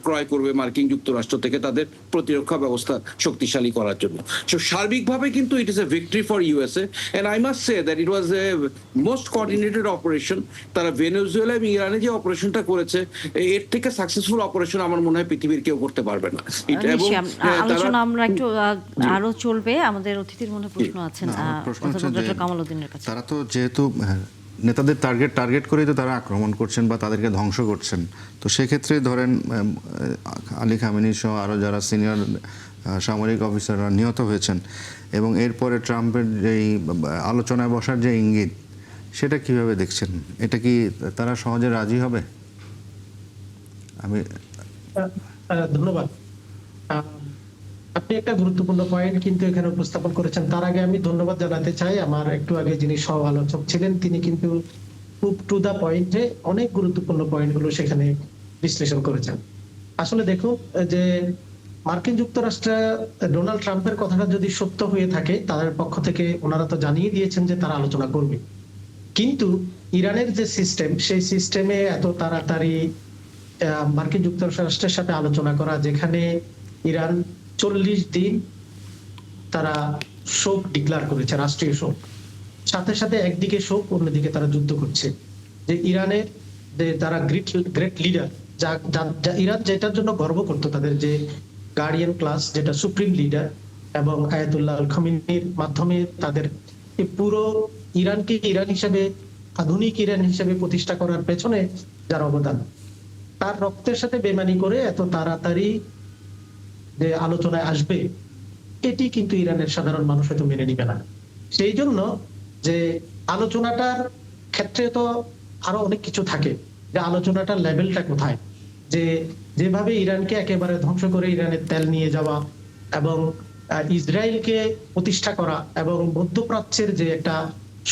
ক্রয় করবে মার্কিন যুক্তরাষ্ট্র থেকে তাদের প্রতিরক্ষা ব্যবস্থা শক্তিশালী করার জন্য। সো সার্বিকভাবে কিন্তু it is a victory for USA, and I must say that it was a most coordinated operation. তারা ভেনেজুয়েলা এবং ইরানে যে অপারেশনটা করেছে, এর থেকে সাকসেসফুল অপারেশন আমার মনে হয় পৃথিবীর কেউ করতে পারবে না। আলোচনা আমরা একটু আরো চলবে। আমাদের অতিথির মনে প্রশ্ন আছেন কামাল উদ্দিনের কাছে। তারা তো যেহেতু নেতাদের টার্গেট করেই তো তারা আক্রমণ করছেন বা তাদেরকে ধ্বংস করছেন, তো সেক্ষেত্রে ধরেন আলী খামেনি সহ আরও যারা সিনিয়র সামরিক অফিসাররা নিহত হয়েছেন, এবং এরপরে ট্রাম্পের যেই আলোচনায় বসার যে ইঙ্গিত, সেটা কিভাবে দেখছেন? এটা কি তারা সহজে রাজি হবে? ধন্যবাদ। আপনি একটা গুরুত্বপূর্ণ পয়েন্ট কিন্তু এখানে উপস্থাপন করেছেন। তার আগে আমি ধন্যবাদ জানাতে চাই আমার একটু আগে যিনি সহ আলোচক ছিলেন, তিনি কিন্তু খুব টু দা পয়েন্টে অনেক গুরুত্বপূর্ণ পয়েন্টগুলো সেখানে বিশ্লেষণ করেছেন। আসলে দেখুন যে মার্কিন যুক্তরাষ্ট্রে ডোনাল্ড ট্রাম্পের কথাটা যদি সত্য হয়ে থাকে, তাদের পক্ষ থেকে ওনারা তো জানিয়ে দিয়েছেন যে তারা আলোচনা করবে, কিন্তু ইরানের যে সিস্টেম, সেই সিস্টেমে এত তাড়াতাড়ি মার্কিন যুক্তরাষ্ট্রের সাথে আলোচনা করা, যেখানে ইরান 40 দিন তারা শোক ডিক্লেয়ার করেছে, রাষ্ট্রীয় শোক, সাথে সাথে একদিকে শোক, অন্যদিকে তারা যুদ্ধ করছে। যে ইরানের তারা গ্রেট লিডার, যা ইরান যেটার জন্য গর্ব করতো, তাদের যে গার্ডিয়ান ক্লাস, যেটা সুপ্রিম লিডার, এবং আয়াতুল্লাহ আল খামেনির মাধ্যমে তাদের পুরো ইরানকে ইরান হিসেবে, আধুনিক ইরান হিসেবে প্রতিষ্ঠা করার পেছনে যার অবদান, তার রক্তের সাথে বেমানি করে এত তাড়াতাড়ি যে আলোচনায় আসবে, এটি কিন্তু ইরানের সাধারণ মানুষ হয়তো মেনে নিবে না। সেই জন্য যে আলোচনাটার ক্ষেত্রে তো আরো অনেক কিছু থাকে, যে আলোচনাটার লেভেলটা কোথায়, যে যেভাবে ইরানকে একেবারে ধ্বংস করে ইরানের তেল নিয়ে যাওয়া এবং ইসরায়েলকে প্রতিষ্ঠা করা, এবং মধ্যপ্রাচ্যের যে একটা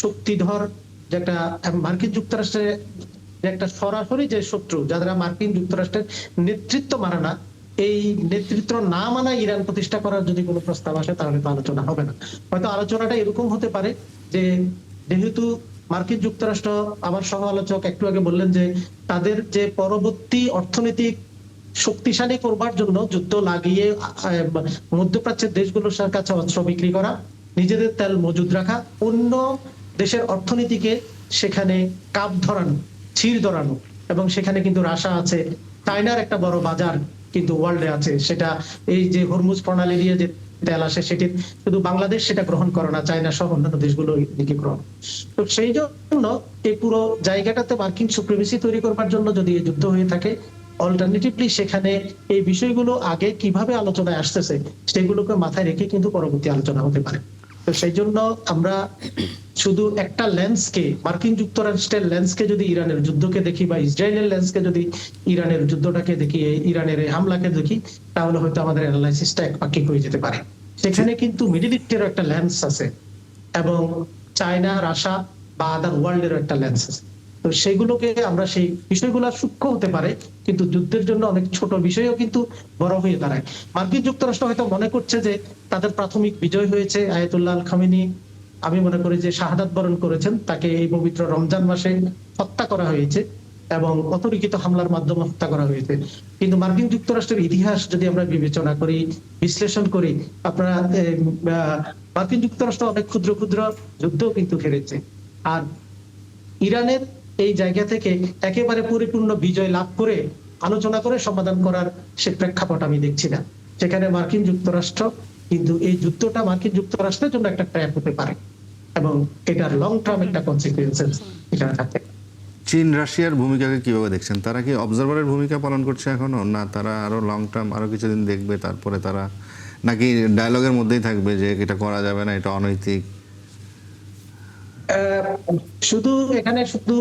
শক্তিধর, যে একটা মার্কিন যুক্তরাষ্ট্রের যে একটা সরাসরি যে শত্রু, যারা মার্কিন যুক্তরাষ্ট্রের নেতৃত্ব মানে না, এই নেতৃত্ব না মানা ইরান প্রতিষ্ঠা করার যদি কোনো প্রস্তাব আসে, তাহলে তো আলোচনা হবে না। হয়তো আলোচনাটা এরকম হতে পারে যে যেহেতু মার্কিন যুক্তরাষ্ট্র, আমার সহ আলোচক একটু আগে বললেন যে তাদের যে পরবর্তী অর্থনৈতিক শক্তিশালী করবার জন্য যুদ্ধ লাগিয়ে মধ্যপ্রাচ্যের দেশগুলোর কাছে অস্ত্র বিক্রি করা, নিজেদের তেল মজুদ রাখা, অন্য দেশের অর্থনীতিকে সেখানে কাপ ধরানো, ছিঁড় ধরানো, এবং সেখানে কিন্তু রাশিয়া আছে, চায়নার একটা বড় বাজার কিন্তু ওয়ার্ল্ডে আছে, সেটা এই যে হরমুজ প্রণালী দিয়ে যে তেল আসে, সেটি শুধু বাংলাদেশ সেটা গ্রহণ করে না, চায়না সহ অন্যান্য দেশগুলো এদিকে গ্রহণ। তো সেই জন্য এই পুরো জায়গাটাতে মার্কিন সুপ্রিমেসি তৈরি করবার জন্য যদি এই যুদ্ধ হয়ে থাকে, অল্টারনেটিভলি সেখানে এই বিষয়গুলো আগে কিভাবে আলোচনায় আসতেছে সেগুলোকে মাথায় রেখে কিন্তু পরবর্তী আলোচনা হতে পারে। তো সেই জন্য আমরা শুধু একটা লেন্সকে, মার্কিন যুক্তরাষ্ট্রের লেন্সকে যদি ইরানের যুদ্ধকে দেখি, বা ইসরায়েলের লেন্সকে যদি ইরানের যুদ্ধটাকে দেখি, ইরানের এই হামলাকে দেখি, তাহলে হয়তো আমাদের অ্যানালাইসিসটা একপাক্ষিক হয়ে যেতে পারে। সেখানে কিন্তু মিডল ইস্টেরও একটা লেন্স আছে, এবং চায়না, রাশিয়া বা আদার ওয়ার্ল্ডেরও একটা লেন্স আছে। তো সেগুলোকে আমরা, সেই বিষয়গুলো সূক্ষ্ম হতে পারে, কিন্তু যুদ্ধের জন্য অনেক ছোট বিষয়ও কিন্তু বড় হয়ে দাঁড়ায়। মার্কিন যুক্তরাষ্ট্র হয়তো মনে করছে যে তাদের প্রাথমিক বিজয় হয়েছে, আয়াতুল্লাহ আল খামেনি আমি মনে করি যে শাহাদাত বরণ করেছেন, তাকে এই পবিত্র রমজান মাসে হত্যা করা হয়েছে, এবং অতর্কিত হামলার মাধ্যমে হত্যা করা হয়েছে। কিন্তু মার্কিন যুক্তরাষ্ট্রের ইতিহাস যদি আমরা বিবেচনা করি, বিশ্লেষণ করি, আপনারা মার্কিন যুক্তরাষ্ট্র অনেক ক্ষুদ্র ক্ষুদ্র যুদ্ধও কিন্তু হেরেছে। আর ইরানের এই জায়গা থেকে একেবারে পরিপূর্ণ বিজয় লাভ করে আলোচনা করে সমাধান করার সে প্রেক্ষাপট আমি দেখছি না। সেখানে মার্কিন যুক্তরাষ্ট্র কিন্তু এই যুদ্ধটা মার্কিন যুক্তরাষ্ট্রের জন্য একটা ট্র্যাপ হতে পারে এবং এটার লং টার্ম একটা কনসিকুয়েন্সেস এখানে থাকে। চীন রাশিয়ার ভূমিকাকে কিভাবে দেখছেন? তারা কি অবজারভারের ভূমিকা পালন করছে এখনো, না তারা আরো লং টার্ম আরো কিছুদিন দেখবে তারপরে তারা, নাকি ডায়ালগের মধ্যেই থাকবে যে এটা করা যাবে না, এটা অনৈতিক? শুধু এখানে শুধু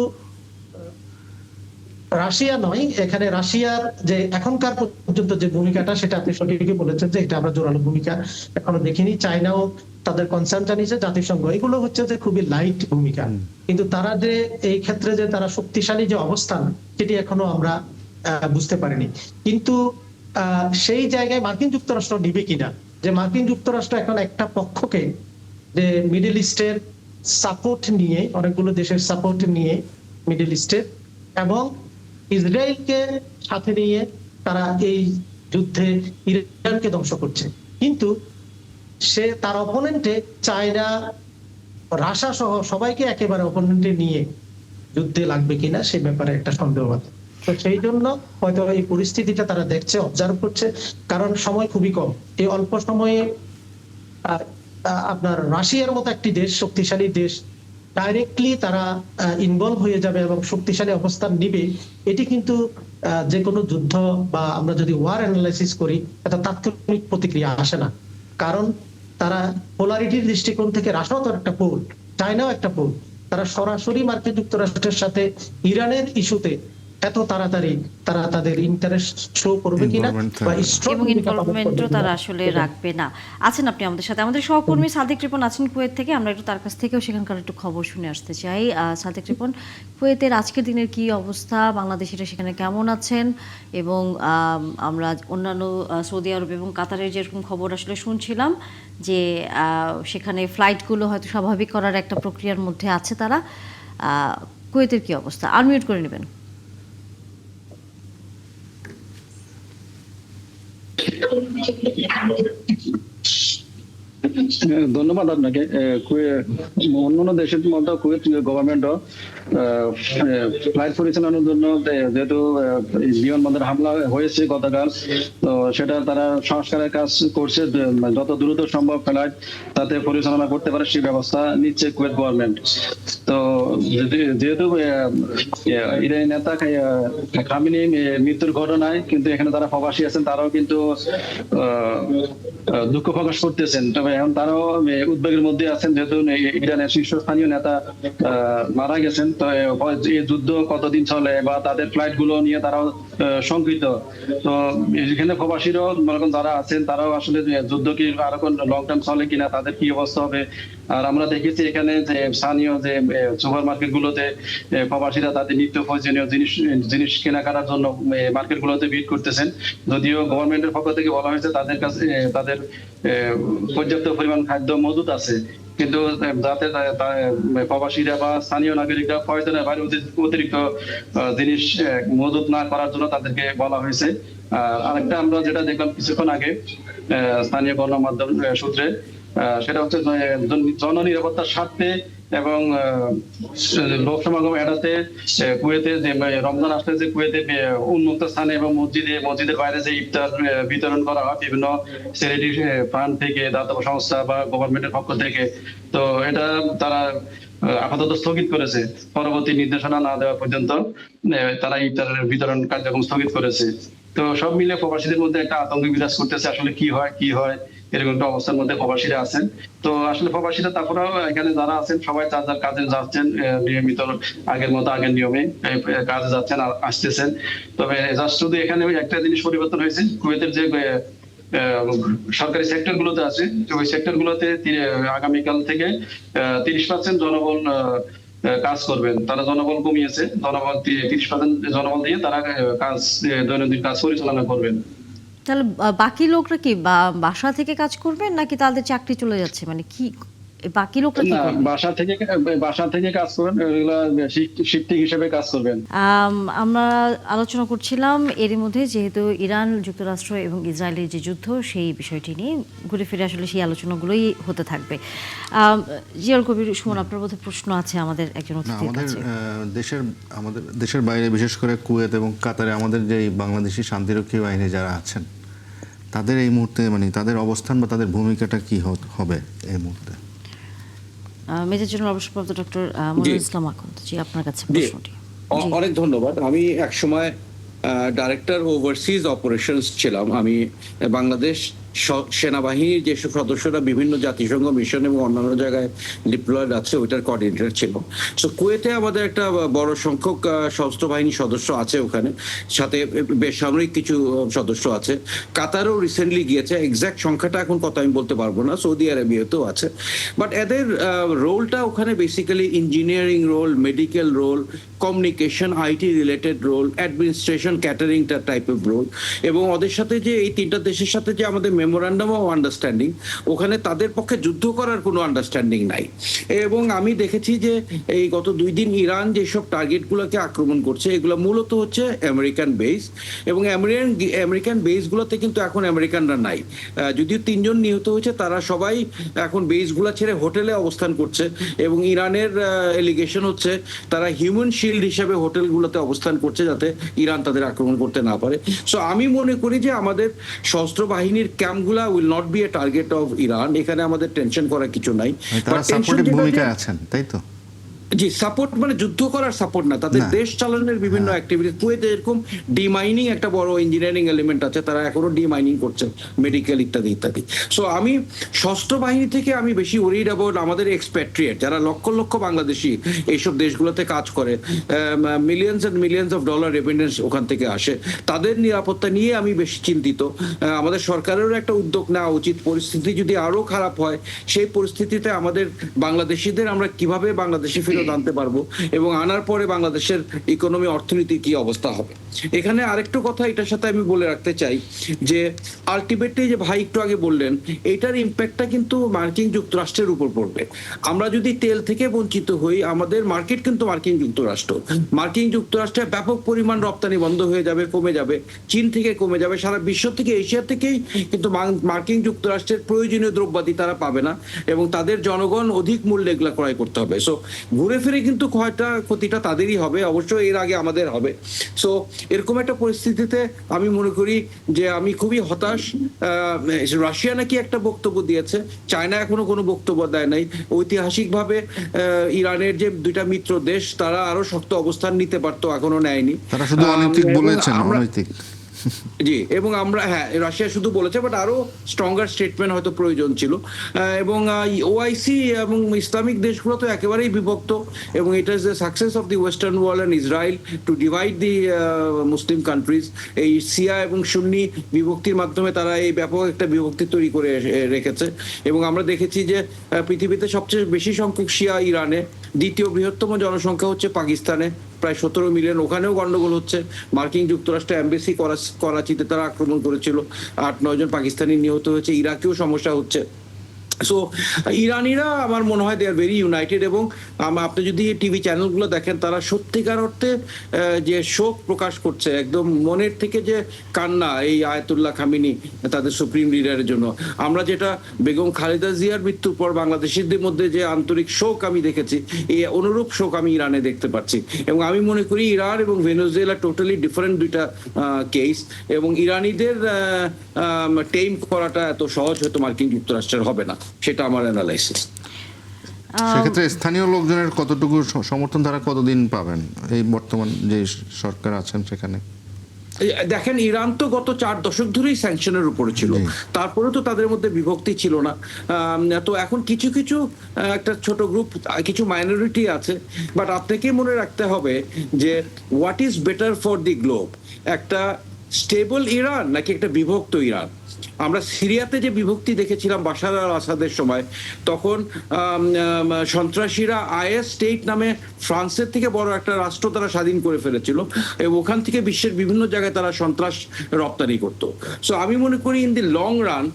রাশিয়া নয়, এখানে রাশিয়ার যে এখনকার পর্যন্ত যে ভূমিকাটা সেটা আপনি সঠিকই বলেছেন যে এটা আমরা জোরালো ভূমিকা এখনো দেখিনি। চায়নাও তাদের কনসার্ন জানিয়েছে, জাতিসংঘ, এগুলো হচ্ছে যে খুবই লাইট ভূমিকা। কিন্তু তারা যে এই ক্ষেত্রে যে তারা শক্তিশালী যে অবস্থান সেটি এখনো আমরা বুঝতে পারিনি। কিন্তু সেই জায়গায় মার্কিন যুক্তরাষ্ট্র নিবে কিনা, যে মার্কিন যুক্তরাষ্ট্র এখন একটা পক্ষকে যে মিডল ইস্টের সাপোর্ট নিয়ে, অনেকগুলো দেশের সাপোর্ট নিয়ে মিডল ইস্টের এবং ইসরায়েলকে সাথে নিয়ে তারা এই যুদ্ধে ইরানকে ধ্বংস করছে। কিন্তু সে তার অপোনেন্টে চায়না, রাশিয়া সহ সবাইকে একেবারে অপোনেন্টে নিয়ে যুদ্ধে লাগবে কিনা সে ব্যাপারে একটা সন্দেহ আছে। তো সেই জন্য হয়তো এই পরিস্থিতিটা তারা দেখছে, অবজার্ভ করছে, কারণ সময় খুবই কম। এই অল্প সময়ে আপনার রাশিয়ার মতো একটি দেশ, শক্তিশালী দেশ, ডাইরেক্টলি তারা ইনভলভ হয়ে যাবে এবং শক্তিশালী অবস্থান নিবে, এটি কিন্তু যে কোনো যুদ্ধ বা আমরা যদি ওয়ার অ্যানালাইসিস করি এটা তাৎক্ষণিক প্রতিক্রিয়া আসে না। কারণ তারা পোলারিটির দৃষ্টিকোণ থেকে রাশিয়াও তো একটা পোল, চায়নাও একটা পোল, তারা সরাসরি মার্কিন যুক্তরাষ্ট্রের সাথে ইরানের ইস্যুতে এত তাড়াতাড়ি তারা তাদের ইন্টারেস্ট শো করবে কিনা বা এবং ইনভলভমেন্টও তারা আসলে রাখবে না। আছেন আপনি আমাদের সাথে, আমাদের সহকর্মী সাদেক রিপন আছেন কুয়েত থেকে, আমরা একটু তার কাছ থেকেও সেখানকার একটু খবর শুনে আসতে চাই। সাদেক রিপন, কুয়েতের আজকের দিনের কি অবস্থা, বাংলাদেশিরা সেখানে কেমন আছেন, এবং আমরা অন্যান্য সৌদি আরব এবং কাতারের যেরকম খবর আসলে শুনছিলাম যে সেখানে ফ্লাইটগুলো হয়তো স্বাভাবিক করার একটা প্রক্রিয়ার মধ্যে আছে তারা, কুয়েতের কি অবস্থা? আনমিউট করে নেবেন। ধন্যবাদ আপনাকে। অন্যান্য দেশের মধ্যে কুয়েত গভর্নমেন্টও ফ্লাইট পরিচালনার জন্য, যেহেতু বিমানবন্দর হামলা হয়েছে গতকাল, তো সেটা তারা সংস্কারের কাজ করছে, যত দ্রুত সম্ভব ফ্লাইট তাতে পরিচালনা করতে পারে সেই ব্যবস্থা নিচ্ছে কুয়েত গভর্নমেন্ট। তো যেহেতু ইরানি নেতা খামেনি মৃত্যুর ঘটনায় কিন্তু এখানে যারা প্রবাসী আছেন তারাও কিন্তু দুঃখ প্রকাশ করতেছেন, তবে এখন তারাও উদ্বেগের মধ্যে আছেন, যেহেতু ইরানের শীর্ষস্থানীয় নেতা মারা গেছেন। তো এই যুদ্ধ কতদিন চলে বা তাদের ফ্লাইট গুলো নিয়ে তারাও শঙ্কিত। তো এখানে প্রবাসীরাও যারা আছেন তারাও আসলে যুদ্ধ কি আরো লং টার্ম চলে কিনা, তাদের কি অবস্থা হবে। আর আমরা দেখেছি এখানে যে স্থানীয় যে সুপার মার্কেট গুলোতে প্রবাসীরা তাদের নিত্য প্রয়োজনীয় জিনিস কেনাকাটার জন্য মার্কেট গুলোতে ভিড় করতেছেন। যদিও গভর্নমেন্টের পক্ষ থেকে বলা হয়েছে তাদের কাছে তাদের পর্যাপ্ত পরিমাণ খাদ্য মজুদ আছে, কিন্তু যাতে প্রবাসীরা বা স্থানীয় নাগরিকরা প্রয়োজনের বাইরে অতিরিক্ত জিনিস মজুদ না করার জন্য তাদেরকে বলা হয়েছে। আর আরেকটা আমরা যেটা দেখলাম কিছুক্ষণ আগে স্থানীয় গণমাধ্যম সূত্রে, সেটা হচ্ছে জননিরাপত্তার স্বার্থে এবং লোক সমাগম এড়াতে কুয়েতে যে রমজান আসলে যে কুয়েতে উন্মুক্ত স্থানে এবং মসজিদের বাইরে যে ইফতার বিতরণ করা হয় বিভিন্ন চ্যারিটি ফান্ড থেকে, দাতব্য সংস্থা বা গভর্নমেন্টের পক্ষ থেকে, তো এটা তারা আপাতত স্থগিত করেছে। পরবর্তী নির্দেশনা না দেওয়া পর্যন্ত তারা ইফতারের বিতরণ কার্যক্রম স্থগিত করেছে। তো সব মিলে প্রবাসীদের মধ্যে একটা আতঙ্ক বিরাজ করতেছে, আসলে কি হয় এরকম একটা অবস্থার মধ্যে প্রবাসীরা আছেন। তো আসলে প্রবাসীরা তারপরেও এখানে যারা আছেন সবাই যার কাজে যাচ্ছেন, নিয়মিত আগের মতো আগের নিয়মে কাজে যাচ্ছেন আর আসতেছেন। তবে শুধু এখানে একটা জিনিস পরিবর্তন হয়েছে, কুয়েতের যে সরকারি সেক্টর গুলোতে আছে ওই সেক্টর গুলোতে আগামীকাল থেকে 30% জনবল কাজ করবেন। তারা জনবল কমিয়েছে, জনবল 30% জনবল দিয়ে তারা দৈনন্দিন কাজ পরিচালনা করবেন। তাহলে বাকি লোকরা কি বাসা থেকে কাজ করবেন নাকি তাদের চাকরি চলে যাচ্ছে, মানে কি এই বাকি লোকটা কি না, করবে? বাসা থেকে কাজ করবেন, এগুলা শিফটিং হিসেবে কাজ করবেন। আমরা আলোচনা করছিলাম এরই মধ্যে, যেহেতু ইরান, যুক্তরাষ্ট্র এবং ইসরায়েলের যে যুদ্ধ, সেই বিষয়টি নিয়ে ঘুরে ফিরে আসলে সেই আলোচনাগুলোই হতে থাকবে। জিয়াউল কবির সুমন, আপনার মধ্যে প্রশ্ন আছে আমাদের একজন না, অতিথির কাছে। আমাদের দেশের বাইরে, বিশেষ করে কুয়েত এবং কাতারে আমাদের যে বাংলাদেশি শান্তিরক্ষী বাহিনী যারা আছেন, তাদের এই মুহূর্তে মানে তাদের অবস্থান বা তাদের ভূমিকাটা কি হবে এই মুহূর্তে? মেজর জেনারেল অবসরপ্রাপ্ত ডক্টর মনিরুল ইসলাম আকন্দ, জি আপনার কাছে প্রশ্নটি। জি। অনেক ধন্যবাদ। আমি একসময় ডাইরেক্টর ওভারসিজ অপারেশনস ছিলাম। আমি বাংলাদেশ সেনাবাহিনীর যেসব সদস্যরা বিভিন্ন জাতিসংঘ মিশন এবং অন্যান্য জায়গায় ডিপ্লয়েড আছে, ওইটার কোঅর্ডিনেটর ছিল। সো কুয়েতে আমাদের একটা বড় সংখ্যক সশস্ত্র বাহিনীর সদস্য আছে ওখানে, সাথে বেসামরিক কিছু সদস্য আছে। কাতারও রিসেন্টলি গিয়েছে, এক্সাক্ট সংখ্যাটা এখন কত আমি বলতে পারবো না। সৌদি আরবিয়াতেও আছে। বাট এদের রোলটা ওখানে basically engineering role, medical role, communication, IT related role, administration, catering type of role. এবং ওদের সাথে যে এই তিনটা দেশের সাথে যে আমাদের মেমোরান্ডাম অফ আন্ডারস্ট্যান্ডিং, ওখানে তাদের পক্ষে যুদ্ধ করার কোনো আন্ডারস্ট্যান্ডিং নাই। এবং আমি দেখেছি যে এই গত 2 দিন ইরান যেসব টার্গেটগুলোকে আক্রমণ করছে, এগুলো মূলত হচ্ছে আমেরিকান বেস। এবং আমেরিকান বেসগুলোতে কিন্তু এখন আমেরিকানরা নাই। যদিও 3 জন নিহত হয়েছে, তারা সবাই এখন বেসগুলো ছেড়ে হোটেলে অবস্থান করছে। এবং ইরানের এলিগেশন হচ্ছে তারা হিউম্যান শিল্ড হিসেবে হোটেলগুলোতে অবস্থান করছে, যাতে ইরান তাদের আক্রমণ করতে না পারে। সো আমি মনে করি যে আমাদের সশস্ত্র বাহিনীর ক্যাম্পগুলা will not be a target of Iran. এখানে আমাদের টেনশন করার কিছু নাই। তারা সাপোর্টিভ ভূমিকায় আছেন, তাই তো? জি, সাপোর্ট মানে যুদ্ধ করার সাপোর্ট না, তাদের দেশ চালানোর বিভিন্ন অ্যাক্টিভিটি। কুয়েতে এরকম ডিমাইনিং একটা বড় ইঞ্জিনিয়ারিং এলিমেন্ট আছে, তারা এখনো ডিমাইনিং করছে, মেডিকেল ইত্যাদি ইত্যাদি। সো আমি সশস্ত্র বাহিনী থেকে আমি বেশি ওরিড অ্যাবাউট আমাদের এক্সপ্যাট্রিয়েট যারা লক্ষ লক্ষ বাংলাদেশি এইসব দেশগুলোতে কাজ করে, millions and millions of dollar revenues ওখান থেকে আসে, তাদের নিরাপত্তা নিয়ে আমি বেশি চিন্তিত। আমাদের সরকারেরও একটা উদ্যোগ নেওয়া উচিত। পরিস্থিতি যদি আরো খারাপ হয়, সেই পরিস্থিতিতে আমাদের বাংলাদেশিদের আমরা কিভাবে বাংলাদেশে ফেরত আনতে পারবো, এবং আনার পরে বাংলাদেশের ইকোনমি, অর্থনীতির কি অবস্থা হবে। এখানে আরেকটু কথা এটার সাথে আমি বলে রাখতে চাই যে আলটিমেটলি যে ভাই একটু আগে বললেন, এটার ইম্প্যাক্টটা কিন্তু মার্কিন যুক্তরাষ্ট্রের উপর পড়বে। আমরা যদি তেল থেকে বঞ্চিত হই, আমাদের মার্কেট কিন্তু মার্কিন যুক্তরাষ্ট্র। মার্কিন যুক্তরাষ্ট্রে ব্যাপক পরিমাণ রপ্তানি বন্ধ হয়ে যাবে, কমে যাবে, চীন থেকে কমে যাবে, সারা বিশ্ব থেকে, এশিয়া থেকেই কিন্তু মার্কিন যুক্তরাষ্ট্রের প্রয়োজনীয় দ্রব্যাদি তারা পাবে না, এবং তাদের জনগণ অধিক মূল্যে এগুলা ক্রয় করতে হবে। সো ঘুরে ফিরে কিন্তু ক্ষতিটা তাদেরই হবে, অবশ্যই এর আগে আমাদের হবে। সো এরকম একটা পরিস্থিতিতে আমি মনে করি যে আমি খুবই হতাশ। রাশিয়া নাকি একটা বক্তব্য দিয়েছে, চায়না এখনো কোনো বক্তব্য দেয় নাই। ঐতিহাসিকভাবে ইরানের যে 2টা মিত্র দেশ, তারা আরো শক্ত অবস্থান নিতে পারতো, এখনো নেয়নি। তারা শুধু অনৈতিক বলেছেন, অনৈতিক। জি, এবং আমরা রাশিয়া শুধু বলেছে, বাট আরো স্ট্রঙ্গার স্টেটমেন্ট হয়তো প্রয়োজন ছিল। এবং ওআইসি এবং ইসলামিক দেশগুলো তো একেবারেই বিভক্ত, এবং এটা is the success of the western world and Israel two divide the Muslim countries. এই শিয়া এবং সুন্নি বিভক্তির মাধ্যমে তারা এই ব্যাপক একটা বিভক্তি তৈরি করে রেখেছে। এবং আমরা দেখেছি যে পৃথিবীতে সবচেয়ে বেশি সংখ্যক শিয়া ইরানে, দ্বিতীয় বৃহত্তম জনসংখ্যা হচ্ছে পাকিস্তানে, প্রায় 17 মিলিয়ন। ওখানেও গন্ডগোল হচ্ছে। মার্কিন যুক্তরাষ্ট্রের এমবেসি করাচিতে তারা আক্রমণ করেছিল, 8-9 জন পাকিস্তানি নিহত হয়েছে। ইরাকেও সমস্যা হচ্ছে। সো ইরানিরা আমার মনে হয় দে আর ভেরি ইউনাইটেড। এবং আপনি যদি টিভি চ্যানেলগুলো দেখেন, তারা সত্যিকার অর্থে যে শোক প্রকাশ করছে, একদম মনের থেকে যে কান্না, এই আয়াতুল্লাহ খামিনি তাদের সুপ্রিম লিডারের জন্য। আমরা যেটা বেগম খালেদা জিয়ার মৃত্যুর পর বাংলাদেশিদের মধ্যে যে আন্তরিক শোক আমি দেখেছি, এই অনুরূপ শোক আমি ইরানে দেখতে পাচ্ছি। এবং আমি মনে করি ইরান এবং ভেনেজুয়েলা টোটালি ডিফারেন্ট 2টা কেস, এবং ইরানিদের টেম করাটা এত সহজ হয়তো মার্কিন যুক্তরাষ্ট্রের হবে না, সেটা আমার অ্যানালাইসিস। সেক্ষেত্রে স্থানীয় লোকজনের কতটুকু সমর্থন তারা কতদিন পাবেন এই বর্তমান যে সরকার আছেন সেখানে? দেখেন, ইরান তো গত 4 দশক ধরেই স্যাংশনের উপরে ছিল, তারপরে তো তাদের মধ্যে বিভক্তি ছিল না। তো এখন কিছু কিছু একটা ছোট গ্রুপ, কিছু মাইনরিটি আছে। বাট আপনাকে মনে রাখতে হবে যে what is better for the globe. একটা স্টেবল ইরান নাকি একটা বিভক্ত ইরান? আমরা সিরিয়াতে যে বিভক্তি দেখেছিলাম বাশার আল আসাদের সময়, তখন সন্ত্রাসীরা আইএস স্টেট নামে ফ্রান্সের থেকে বড় একটা রাষ্ট্র তারা স্বাধীন করে ফেলেছিল এবং ওখান থেকে বিশ্বের বিভিন্ন জায়গায় তারা সন্ত্রাস রপ্তানি করত। সো আমি মনে করি ইন দি লং রান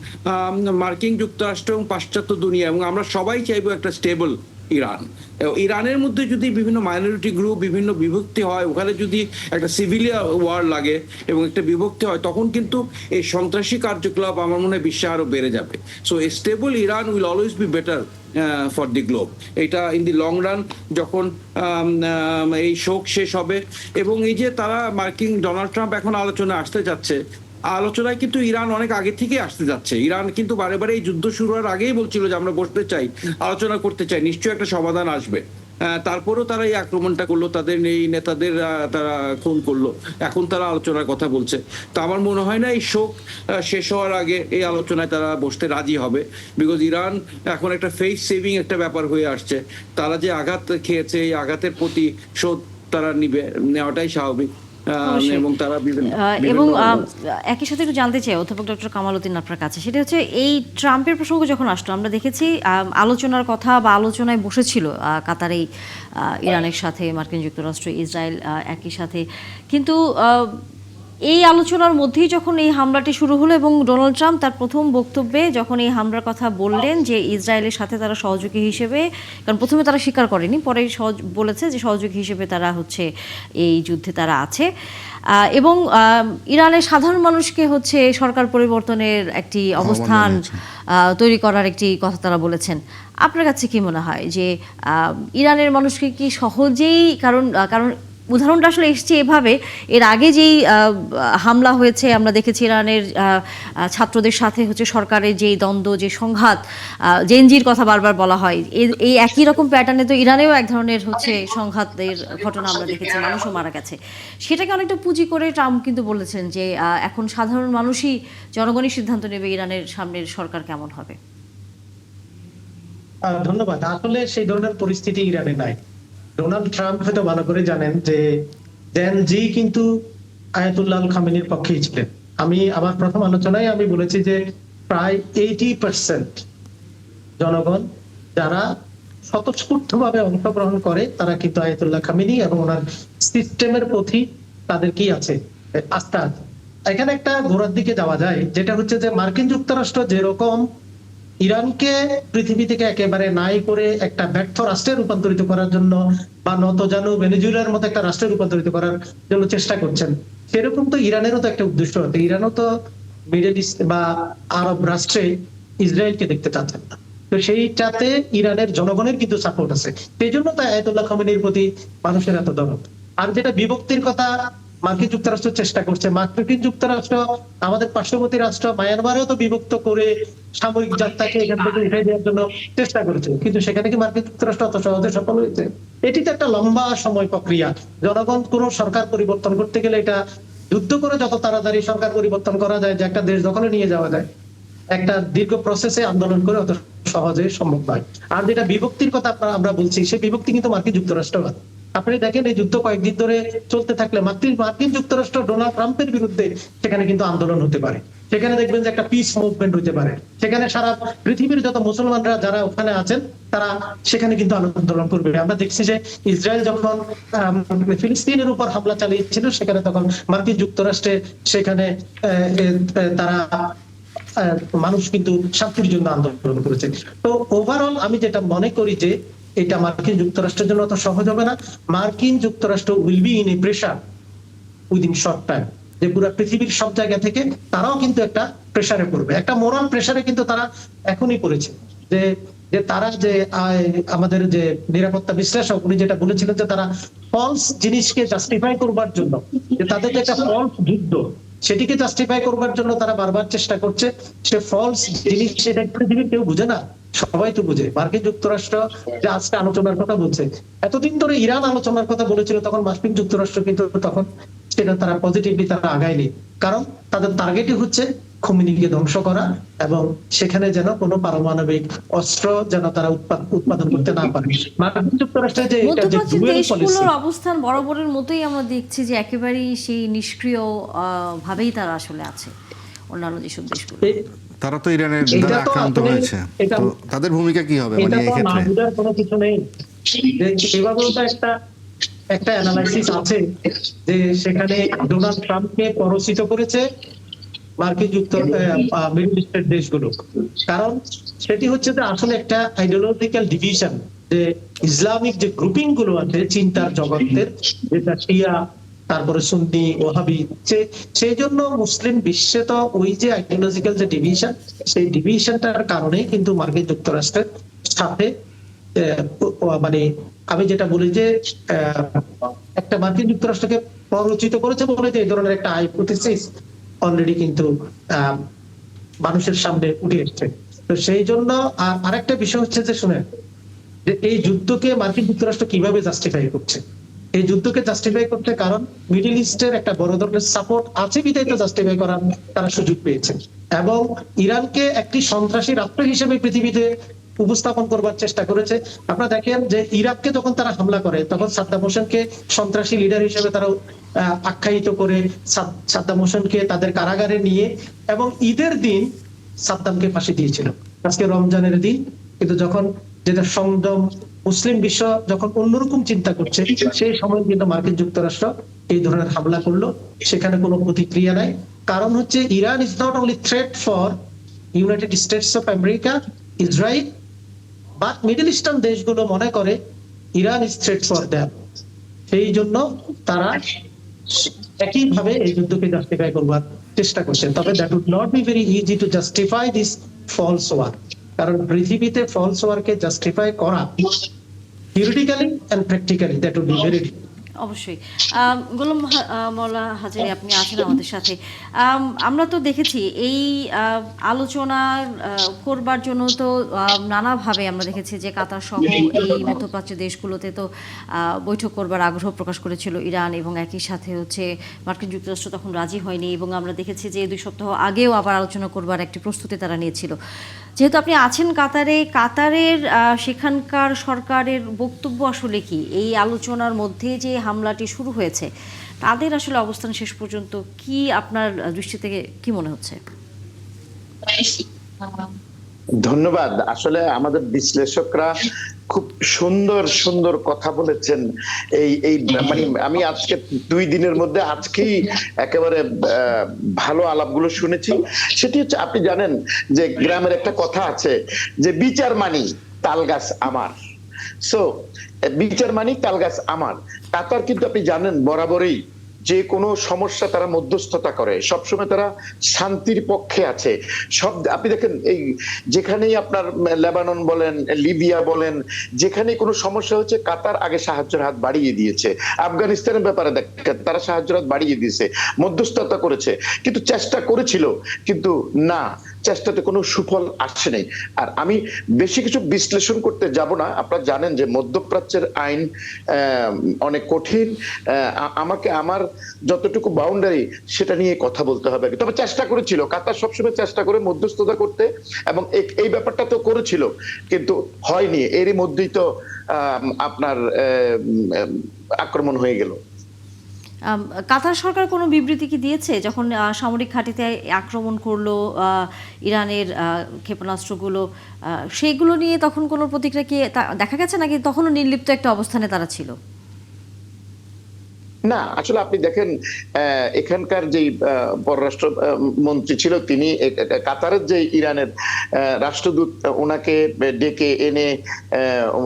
মার্কিন যুক্তরাষ্ট্র এবং পাশ্চাত্য দুনিয়া এবং আমরা সবাই চাইবো একটা স্টেবল ইরান। ইরানের মধ্যে যদি বিভিন্ন মাইনরিটি গ্রুপ, বিভিন্ন বিভক্তি হয়, ওখানে যদি একটা সিভিলিয়ান ওয়ার লাগে এবং একটা বিভক্তি হয়, তখন কিন্তু এই সন্ত্রাসী কার্যকলাপ আমার মনে হয় বিশ্বে আরো বেড়ে যাবে। So A stable Iran will always be better for the globe. এটা ইন দি লং রান যখন এই শোক শেষ হবে এবং এই যে তারা মার্কিন ডোনাল্ড ট্রাম্প এখন আলোচনা আসতে যাচ্ছে, আলোচনায় কিন্তু ইরান অনেক আগে থেকে আসতে যাচ্ছে। ইরান কিন্তু বারে বারে এই যুদ্ধ শুরু হওয়ার আগেই বলছিল যে আমরা বসতে চাই, আলোচনা করতে চাই, নিশ্চয়ই একটা সমাধান আসবে। তারপরেও তারা এই আক্রমণটা করলো, তাদের এই নেতাদের তারা খুন করলো, এখন তারা আলোচনার কথা বলছে। তো আমার মনে হয় না এই শোক শেষ হওয়ার আগে এই আলোচনায় তারা বসতে রাজি হবে, বিকজ ইরান এখন একটা ফেস সেভিং একটা ব্যাপার হয়ে আসছে। তারা যে আঘাত খেয়েছে এই আঘাতের প্রতি শোধ তারা নেওয়াটাই স্বাভাবিক। এবং তারা এবং একই সাথে একটু জানতে চাই অধ্যাপক ডক্টর কামাল উদ্দিন আপনার কাছে, সেটা হচ্ছে এই ট্রাম্পের প্রসঙ্গ যখন আসলো আমরা দেখেছি আলোচনার কথা বা আলোচনায় বসেছিল কাতার এই ইরানের সাথে মার্কিন যুক্তরাষ্ট্র, ইসরায়েল একই সাথে, কিন্তু এই আলোচনার মধ্যেই যখন এই হামলাটি শুরু হলো এবং ডোনাল্ড ট্রাম্প তার প্রথম বক্তব্যে যখন এই হামলার কথা বললেন যে ইসরায়েলের সাথে তারা সহযোগী হিসেবে, কারণ প্রথমে তারা স্বীকার করেনি, পরে বলেছে যে সহযোগী হিসেবে তারা হচ্ছে এই যুদ্ধে তারা আছে, এবং ইরানের সাধারণ মানুষকে হচ্ছে সরকার পরিবর্তনের একটি অবস্থান তৈরি করার একটি কথা তারা বলেছেন। আপনার কাছে কি মনে হয় যে ইরানের মানুষকে কি সহজেই, কারণ উদাহরণটা আসলে এসছে এভাবে, এর আগে যেই হামলা হয়েছে আমরা দেখেছি ইরানের ছাত্রদের সাথে হচ্ছে সরকারের যেই দ্বন্দ্ব, যে সংঘাত, জেনজির কথা বারবার বলা হয়, এই একই রকম প্যাটার্নে তো ইরানেও এক ধরনের হচ্ছে সংঘাতের ঘটনা আমরা দেখেছি, মানুষও মারা গেছে। সেটাকে অনেকটা পুঁজি করে ট্রাম্প কিন্তু বলেছেন যে এখন সাধারণ মানুষই, জনগণই সিদ্ধান্ত নেবে ইরানের সামনের সরকার কেমন হবে। ধন্যবাদ। আসলে সেই ধরনের পরিস্থিতি ইরানে নাই। ডোনাল্ড ট্রাম্প হয়তো ভালো করে জানেন যে জেন জি কিন্তু আয়াতুল্লাহ আল খামেনির পক্ষেই ছিলেন। আমি আমার প্রথম আলোচনায় আমি বলেছি যে প্রায় 80% জনগণ যারা স্বতঃস্ফূর্তভাবে অংশগ্রহণ করে তারা কিন্তু আয়াতুল্লাহ খামেনি এবং ওনার সিস্টেমের প্রতি তাদের কি আছে, আস্থা আছে। এখানে একটা ঘোরার দিকে যাওয়া যায়, যেটা হচ্ছে যে মার্কিন যুক্তরাষ্ট্র যেরকম ইরানকে পৃথিবী থেকে একেবারে নাই করে একটা ব্যর্থ রাষ্ট্রে রূপান্তরিত করার জন্য বা নতজানু ভেনেজুয়েলার মতো একটা রাষ্ট্রে রূপান্তরিত করার জন্য চেষ্টা করছেন, সেরকম তো ইরানেরও তো একটা উদ্দেশ্য আছে। ইরানও তো মিডল ইস্ট বা আরব রাষ্ট্রে ইসরায়েলকে দেখতে চাচ্ছেন না, তো সেইটাতে ইরানের জনগণের কিন্তু সাপোর্ট আছে। সেই জন্য তো আয়াতুল্লাহ খামেনির প্রতি মানুষের এত দরদ। আর যেটা বিভক্তির কথা মার্কিন যুক্তরাষ্ট্র চেষ্টা করছে, মার্কিন যুক্তরাষ্ট্র আমাদের পার্শ্ববর্তী রাষ্ট্র মায়ানমারেও তো বিভক্ত করে সামরিক যাত্রাকে এখান থেকে উঠে দেওয়ার জন্য চেষ্টা করেছে, কিন্তু সেখানে কি মার্কিন যুক্তরাষ্ট্র অত সহজে সফল হয়েছে? এটি তো একটা লম্বা সময় প্রক্রিয়া। জনগণ কোন সরকার পরিবর্তন করতে গেলে এটা যুদ্ধ করে যত তাড়াতাড়ি সরকার পরিবর্তন করা যায়, যে একটা দেশ দখলে নিয়ে যাওয়া যায়, একটা দীর্ঘ প্রসেসে আন্দোলন করে অত সহজে সম্ভব নয়। আর যেটা বিভক্তির কথা আমরা বলছি, সেই বিভক্তি কিন্তু মার্কিন যুক্তরাষ্ট্র। আপনি দেখেন এই যুদ্ধ কয়েকদিন ধরে চলতে থাকলে মার্কিন যুক্তরাষ্ট্র ডোনাল্ড ট্রাম্পের বিরুদ্ধে সেখানে কিন্তু আন্দোলন হতে পারে, সেখানে দেখবেন যে একটা পিস মুভমেন্ট হতে পারে, সেখানে সারা পৃথিবীর যত মুসলমানরা যারা ওখানে আছেন তারা সেখানে কিন্তু আন্দোলন করবে। আমরা দেখছি যে ইসরায়েল যখন ফিলিস্তিনের উপর হামলা চালিয়েছিল, সেখানে তখন মার্কিন যুক্তরাষ্ট্রে সেখানে তারা মানুষ কিন্তু শান্তির জন্য আন্দোলন করেছে। তো ওভারঅল আমি যেটা মনে করি যে এটা মার্কিন যুক্তরাষ্ট্রের জন্য অত সহজ হবে না। মার্কিন যুক্তরাষ্ট্র will be in a pressure within short time, যে পুরো পৃথিবীর সব জায়গা থেকে তারাও কিন্তু একটা প্রেসারে পড়বে, একটা মোরাল প্রেসারে কিন্তু তারা এখনই পড়েছে। যে তারা যে আমাদের যে নিরাপত্তা বিশ্লেষক উনি যেটা বলেছিলেন যে তারা ফলস জিনিসকে জাস্টিফাই করবার জন্য, যে তাদের যে একটা ফলস যুদ্ধ সেটিকে জাস্টিফাই করবার জন্য তারা বারবার চেষ্টা করছে। সে ফলস জিনিস সেটা পৃথিবীর কেউ বুঝে না, সবাই তো বুঝে। মার্কিন যুক্তরাষ্ট্র যে আজকে আলোচনার কথা বলছে, এতদিন ধরে ইরান আলোচনার কথা বলেছিল, তখন মার্কিন যুক্তরাষ্ট্র কিন্তু তখন সেটা তারা পজিটিভলি তারা আগায়নি, কারণ তাদের টার্গেটই হচ্ছে খোমেনিকে ধ্বংস করা এবং সেখানে যেন কোনো পারমাণবিক অস্ত্র যেন তারা উৎপাদন করতে না পারে। মার্কিন যুক্তরাষ্ট্রের যে এটা যে মধ্যপ্রাচ্যের ডুয়েল পলিসি, দেশগুলোর অবস্থান বরাবরের মতোই আমরা দেখছি যে একেবারেই সেই নিষ্ক্রিয় ভাবেই তারা আসলে আছে অন্যান্য যেসব দেশগুলো। তারা তো ইরানের এটা দ্বারা তো আক্রান্ত আসলে হয়েছে, এটা তো তাদের ভূমিকা কি হবে মানে এটা এই তো না ক্ষেত্রে? বোঝার কোনো কিছু নেই। যে এভাবেও তো একটা অ্যানালাইসিস আছে যে সেখানে ডোনাল্ড ট্রাম্পকে পরাজিত করেছে মার্কিন মিডল ইস্টের দেশগুলো। কারণ সেটি হচ্ছে যে আসলে একটা আইডিওলজিক্যাল ডিভিশন, যে ইসলামিক যে গ্রুপিং গুলো আছে চিন্তার জগতের, যেটা শিয়া, তারপরে সুন্নি, ওহাবি, সেই জন্য মুসলিম বিশ্বে তো ওই যে আইডিওলজিক্যাল যে ডিভিশন, সেই ডিভিশনটার কারণে কিন্তু মার্কিন যুক্তরাষ্ট্রের সাথে মানে আমি যেটা বলি যে একটা মার্কিন যুক্তরাষ্ট্রকে প্ররোচিত করেছে বলে যে এই ধরনের একটা হাইপোথিসিস অলরেডি কিন্তু মানুষের সামনে উঠে এসছে। তো সেই জন্য আরেকটা বিষয় হচ্ছে যে শুনে যে এই যুদ্ধকে মার্কিন যুক্তরাষ্ট্র কিভাবে জাস্টিফাই করছে। এই যুদ্ধকে জাস্টিফাই করতে কারণ মিডল ইস্টের একটা বড় ধরনের সাপোর্ট আছে বিধায় তো জাস্টিফাই করার তারা সুযোগ পেয়েছে, এবং ইরানকে একটি সন্ত্রাসী রাষ্ট্র হিসেবে পৃথিবীতে উপস্থাপন করবার চেষ্টা করেছে। আপনারা দেখেন যে ইরাককে যখন তারা হামলা করে তখন সাদ্দাম হোসেনকে সন্ত্রাসী লিডার হিসেবে তারা আখ্যায়িত করে সাদ্দাম হোসেনকে তাদের কারাগারে নিয়ে এবং ঈদের দিন সাদ্দামকে ফাঁসি দিয়েছিল। আজকে রমজানের দিন, কিন্তু যখন যেটা সংযম মুসলিম বিশ্ব যখন অন্যরকম চিন্তা করছে সেই সময় কিন্তু মার্কিন যুক্তরাষ্ট্র এই ধরনের হামলা করলো, সেখানে কোনো প্রতিক্রিয়া নাই। কারণ হচ্ছে Iran is not only threat for United states of America, Israel, but middle eastern দেশগুলো মনে করে Iran is threat for them. সেই জন্য তারা একইভাবে এই যুদ্ধকে জাস্টিফাই করবার চেষ্টা করছেন। তবে that would not be very easy to justify this false war, কারণ পৃথিবীতে ফলস ওয়ারকে জাস্টিফাই করা theoretically and practically that would be very অবশ্যই। গোলাম মোল্লা হাজারী, আপনি আছেন আমাদের সাথে। আমরা তো দেখেছি এই আলোচনা করবার জন্য তো নানাভাবে আমরা দেখেছি যে কাতার সহ এই মধ্যপ্রাচ্যের দেশগুলোতে তো বৈঠক করবার আগ্রহ প্রকাশ করেছিল ইরান, এবং একই সাথে হচ্ছে মার্কিন যুক্তরাষ্ট্র তখন রাজি হয়নি, এবং আমরা দেখেছি যে 2 সপ্তাহ আগেও আবার আলোচনা করবার একটি প্রস্তুতি তারা নিয়েছিল। যেহেতু আপনি আছেন কাতারে, কাতারের সেখানকার সরকারের বক্তব্য আসলে কি? এই আলোচনার মধ্যে যে হামলাটি শুরু হয়েছে তাদের আসলে অবস্থান শেষ পর্যন্ত কি আপনার দৃষ্টি থেকে কি মনে হচ্ছে? ধন্যবাদ। আসলে আমাদের বিশ্লেষকরা খুব সুন্দর সুন্দর কথা বলেছেন। এই মানে আমি আজকে 2 দিনের মধ্যে আজকেই একেবারে ভালো আলাপগুলো শুনেছি। সেটি হচ্ছে, আপনি জানেন যে গ্রামের একটা কথা আছে যে বিচার মানি তাল গাছ আমার। সো বিচার মানি তাল গাছ আমার। কাতার কিন্তু আপনি জানেন বরাবরই যে কোনো সমস্যা তারা মধ্যস্থতা করে, সবসময় তারা শান্তির পক্ষে আছে। সব আপনি দেখেন, এই যেখানেই আপনার লেবানন বলেন, লিবিয়া বলেন, যেখানে কোনো সমস্যা হচ্ছে কাতার আগে সাহায্যের হাত বাড়িয়ে দিয়েছে। আফগানিস্তানের ব্যাপারে দেখেন, তারা সাহায্যের হাত বাড়িয়ে দিয়েছে, মধ্যস্থতা করেছে, কিন্তু চেষ্টা করেছিল, কিন্তু না, চেষ্টাতে কোনো সুফল আসে নাই। আর আমি বেশি কিছু বিশ্লেষণ করতে যাব না। আপনারা জানেন যে মধ্যপ্রাচ্যের আইন অনেক কঠিন। আমাকে আমার যতটুকু বাউন্ডারি সেটা নিয়ে কথা বলতে হবে। তবে চেষ্টা করেছিল, কাতার সবসময় চেষ্টা করে মধ্যস্থতা করতে, এবং এই ব্যাপারটা তো করেছিল, কিন্তু হয়নি। এরই মধ্যেই তো আপনার আক্রমণ হয়ে গেল। কাতার সরকার কোনো বিবৃতি কি দিয়েছে যখন সামরিক ঘাঁটিতে আক্রমণ করলো ইরানের ক্ষেপণাস্ত্রগুলো, সেইগুলো নিয়ে তখন কোনো প্রতিক্রিয়া কি দেখা গেছে, নাকি তখনও নির্লিপ্ত একটা অবস্থানে তারা ছিল? না, আসলে আপনি দেখেন এখানকার যে পররাষ্ট্র মন্ত্রী ছিল, তিনি কাতারের যে ইরানের রাষ্ট্রদূত, ওনাকে ডেকে এনে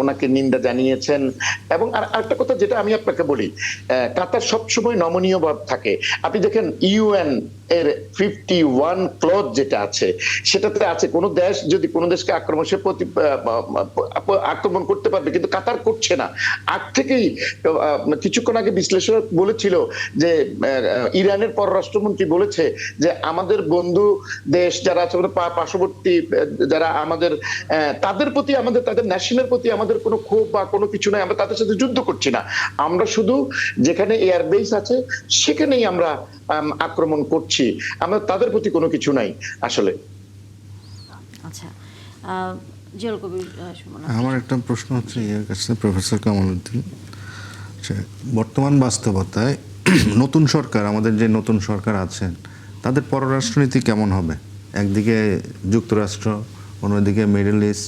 ওনাকে নিন্দা জানিয়েছেন। এবং আর একটা কথা যেটা আমি আপনাকে বলি, কাতার সবসময় নমনীয় ভাব থাকে। আপনি দেখেন ইউএন এর 51 ক্লজ যেটা আছে, সেটাতে আছে কোন দেশ যদি কোন দেশকে আক্রমণ করতে পারবে, কিন্তু কাতার করছে না। আগ থেকেই কিছুক্ষণ আগে বিশ্লেষণের বলেছিল যে ইরানের পররাষ্ট্রমন্ত্রী বলেছে যে আমাদের বন্ধু দেশ যারা আছে পার্শ্ববর্তী যারা আমাদের তাদের প্রতি আমাদের তাদের ন্যাশনের প্রতি আমাদের কোনো ক্ষোভ বা কোনো কিছু নাই, আমরা তাদের সাথে যুদ্ধ করছি না, আমরা শুধু যেখানে এয়ারবেস আছে সেখানেই আমরা আক্রমণ করছি, আমরা তাদের প্রতি কোনো কিছু নাই আসলে। আচ্ছা, জিয়াউল কবির সুমন, আমার একটা প্রশ্ন হচ্ছে এর কাছে প্রফেসর কামালউদ্দিন, বর্তমান বাস্তবতায় নতুন সরকার, আমাদের যে নতুন সরকার আছেন তাদের পররাষ্ট্রনীতি কেমন হবে? একদিকে যুক্তরাষ্ট্র, অন্যদিকে মিডল ইস্ট,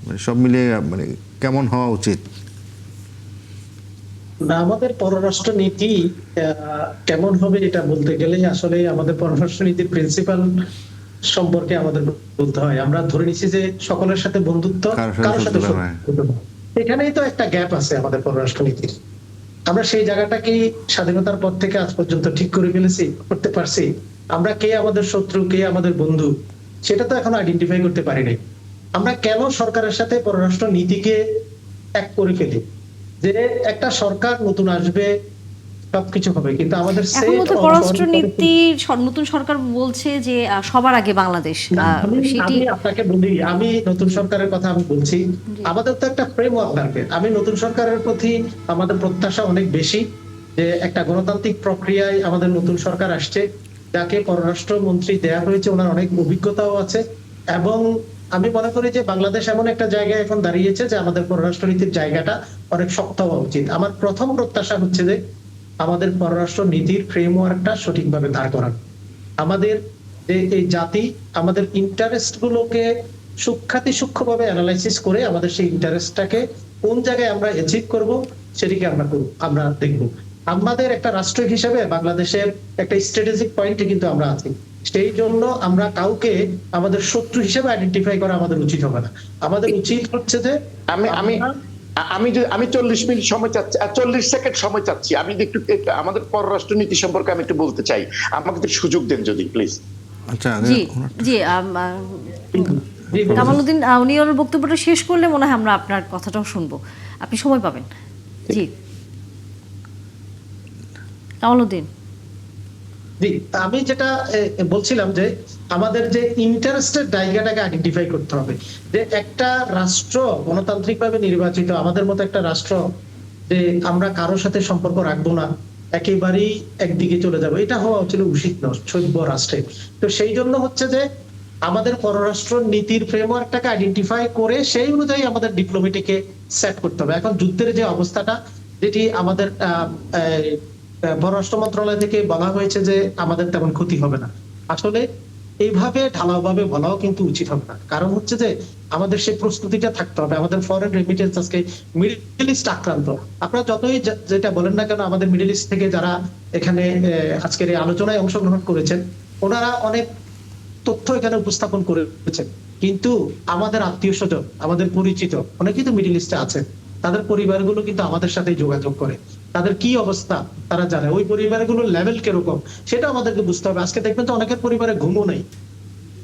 মানে সব মিলিয়ে মানে কেমন হওয়া উচিত? না, আমাদের পররাষ্ট্র নীতি কেমন হবে এটা বলতে গেলে আসলে আমাদের পররাষ্ট্র নীতির প্রিন্সিপাল সম্পর্কে আমাদের বলতে হয়। আমরা ধরে নিচ্ছি যে সকলের সাথে বন্ধুত্ব, কারোর সাথে শত্রুতা। এখানেই তো একটা গ্যাপ আছে আমাদের পররাষ্ট্র নীতির। আমরা সেই জায়গাটা কি স্বাধীনতার পর থেকে আজ পর্যন্ত ঠিক করে ফেলেছি, করতে পারছি? আমরা কে আমাদের শত্রু, কে আমাদের বন্ধু, সেটা তো এখন আইডেন্টিফাই করতে পারি নাই। আমরা কেন সরকারের সাথে পররাষ্ট্র নীতিকে এক করে ফেলি যে একটা সরকার নতুন আসবে, সবকিছু হবে, কিন্তু আমাদের এখন মতো পররাষ্ট্রনীতি নতুন সরকার বলছে যে সবার আগে বাংলাদেশ, সেটি আমি আপনাকে বলি, আমি নতুন সরকারের কথা আমি বলছি, আমাদের তো একটা ফ্রেমওয়ার্ক লাগবে। আমি নতুন সরকারের প্রতি আমাদের প্রত্যাশা অনেক বেশি, যে একটা গণতান্ত্রিক প্রক্রিয়ায় আমাদের নতুন সরকার আসছে, যাকে পররাষ্ট্র মন্ত্রী দেয়া হয়েছে, ওনার অনেক অভিজ্ঞতাও আছে, এবং আমি মনে করি যে বাংলাদেশ এমন একটা জায়গায় এখন দাঁড়িয়েছে যে আমাদের পররাষ্ট্রনীতির জায়গাটা অনেক শক্ত হওয়া উচিত। আমার প্রথম প্রত্যাশা হচ্ছে যে আমাদের পররাষ্ট্র নীতির ফ্রেমওয়ার্কটা সঠিকভাবে দাঁড় করানো। আমাদের যে এই জাতি আমাদের ইন্টারেস্ট গুলোকে সূক্ষ্মভাবে অ্যানালাইসিস করে আমাদের সেই ইন্টারেস্টটাকে কোন জায়গায় আমরা অ্যাচিভ করব সেটিকে আমরা দেখব। আমাদের একটা রাষ্ট্র হিসেবে বাংলাদেশের একটা স্ট্র্যাটেজিক পয়েন্টে কিন্তু আমরা আছি। সেই জন্য আমরা কাউকে আমাদের শত্রু হিসেবে আইডেন্টিফাই করা আমাদের উচিত হবে না। আমাদের উচিত হচ্ছে যে আমি 40 মিনিট সময় চাচ্ছি, 40 সেকেন্ড সময় চাচ্ছি। আমি একটু আমাদের পররাষ্ট্র নীতি সম্পর্কে আমি একটু বলতে চাই, আমাকে একটু সুযোগ দেন যদি প্লিজ। আচ্ছা, জি জি, কামালউদ্দিন উনি ওর বক্তব্যটা শেষ করলে মনে হয় আমরা আপনার কথাটাও শুনবো, আপনি সময় পাবেন। জি কামালউদ্দিন। জি, আমি যেটা বলছিলাম যে আমাদের যে ইন্টারেস্টের জায়গাটাকে আইডেন্টিফাই করতে হবে, যে একটা রাষ্ট্র গণতান্ত্রিক ভাবে নির্বাচিত, আমাদের মতো একটা রাষ্ট্র, যে আমরা কারোর সাথে সম্পর্ক রাখবো না, একেবারেই একদিকে চলে যাবো, এটা হওয়া হচ্ছিল উচিত নয় সভ্য রাষ্ট্রে। তো সেই জন্য হচ্ছে যে আমাদের পররাষ্ট্র নীতির ফ্রেমওয়ার্কটাকে আইডেন্টিফাই করে সেই অনুযায়ী আমাদের ডিপ্লোমেটিকে সেট করতে হবে। এখন যুদ্ধের যে অবস্থাটা, যেটি আমাদের পররাষ্ট্র মন্ত্রণালয় থেকে বলা হয়েছে যে আমাদের তেমন ক্ষতি হবে না, আসলে এইভাবে ঢালাওভাবে বলাও কিন্তু উচিত হবে না। কারণ হচ্ছে যে আমাদের সেই প্রস্তুতিটা থাকতে হবে। আমাদের ফরেন রেমিটেন্স আজকে মিডল ইস্ট আক্রান্ত। আপনারা যতই যেটা বলেন না কেন, আমাদের মিডল ইস্ট থেকে যারা এখানে আজকের এই আলোচনায় অংশগ্রহণ করেছেন, ওনারা অনেক তথ্য এখানে উপস্থাপন করেছেন, কিন্তু আমাদের আত্মীয় স্বজন, আমাদের পরিচিত অনেকেই তো মিডল ইস্টে আছে, তাদের পরিবারগুলো কিন্তু আমাদের সাথে যোগাযোগ করে, তাদের কি অবস্থা তারা জানে, ওই পরিবারগুলোর লেভেল কিরকম সেটা আমাদেরকে বুঝতে হবে। আজকে দেখবেন তো অনেকের পরিবারে ঘুমও নেই,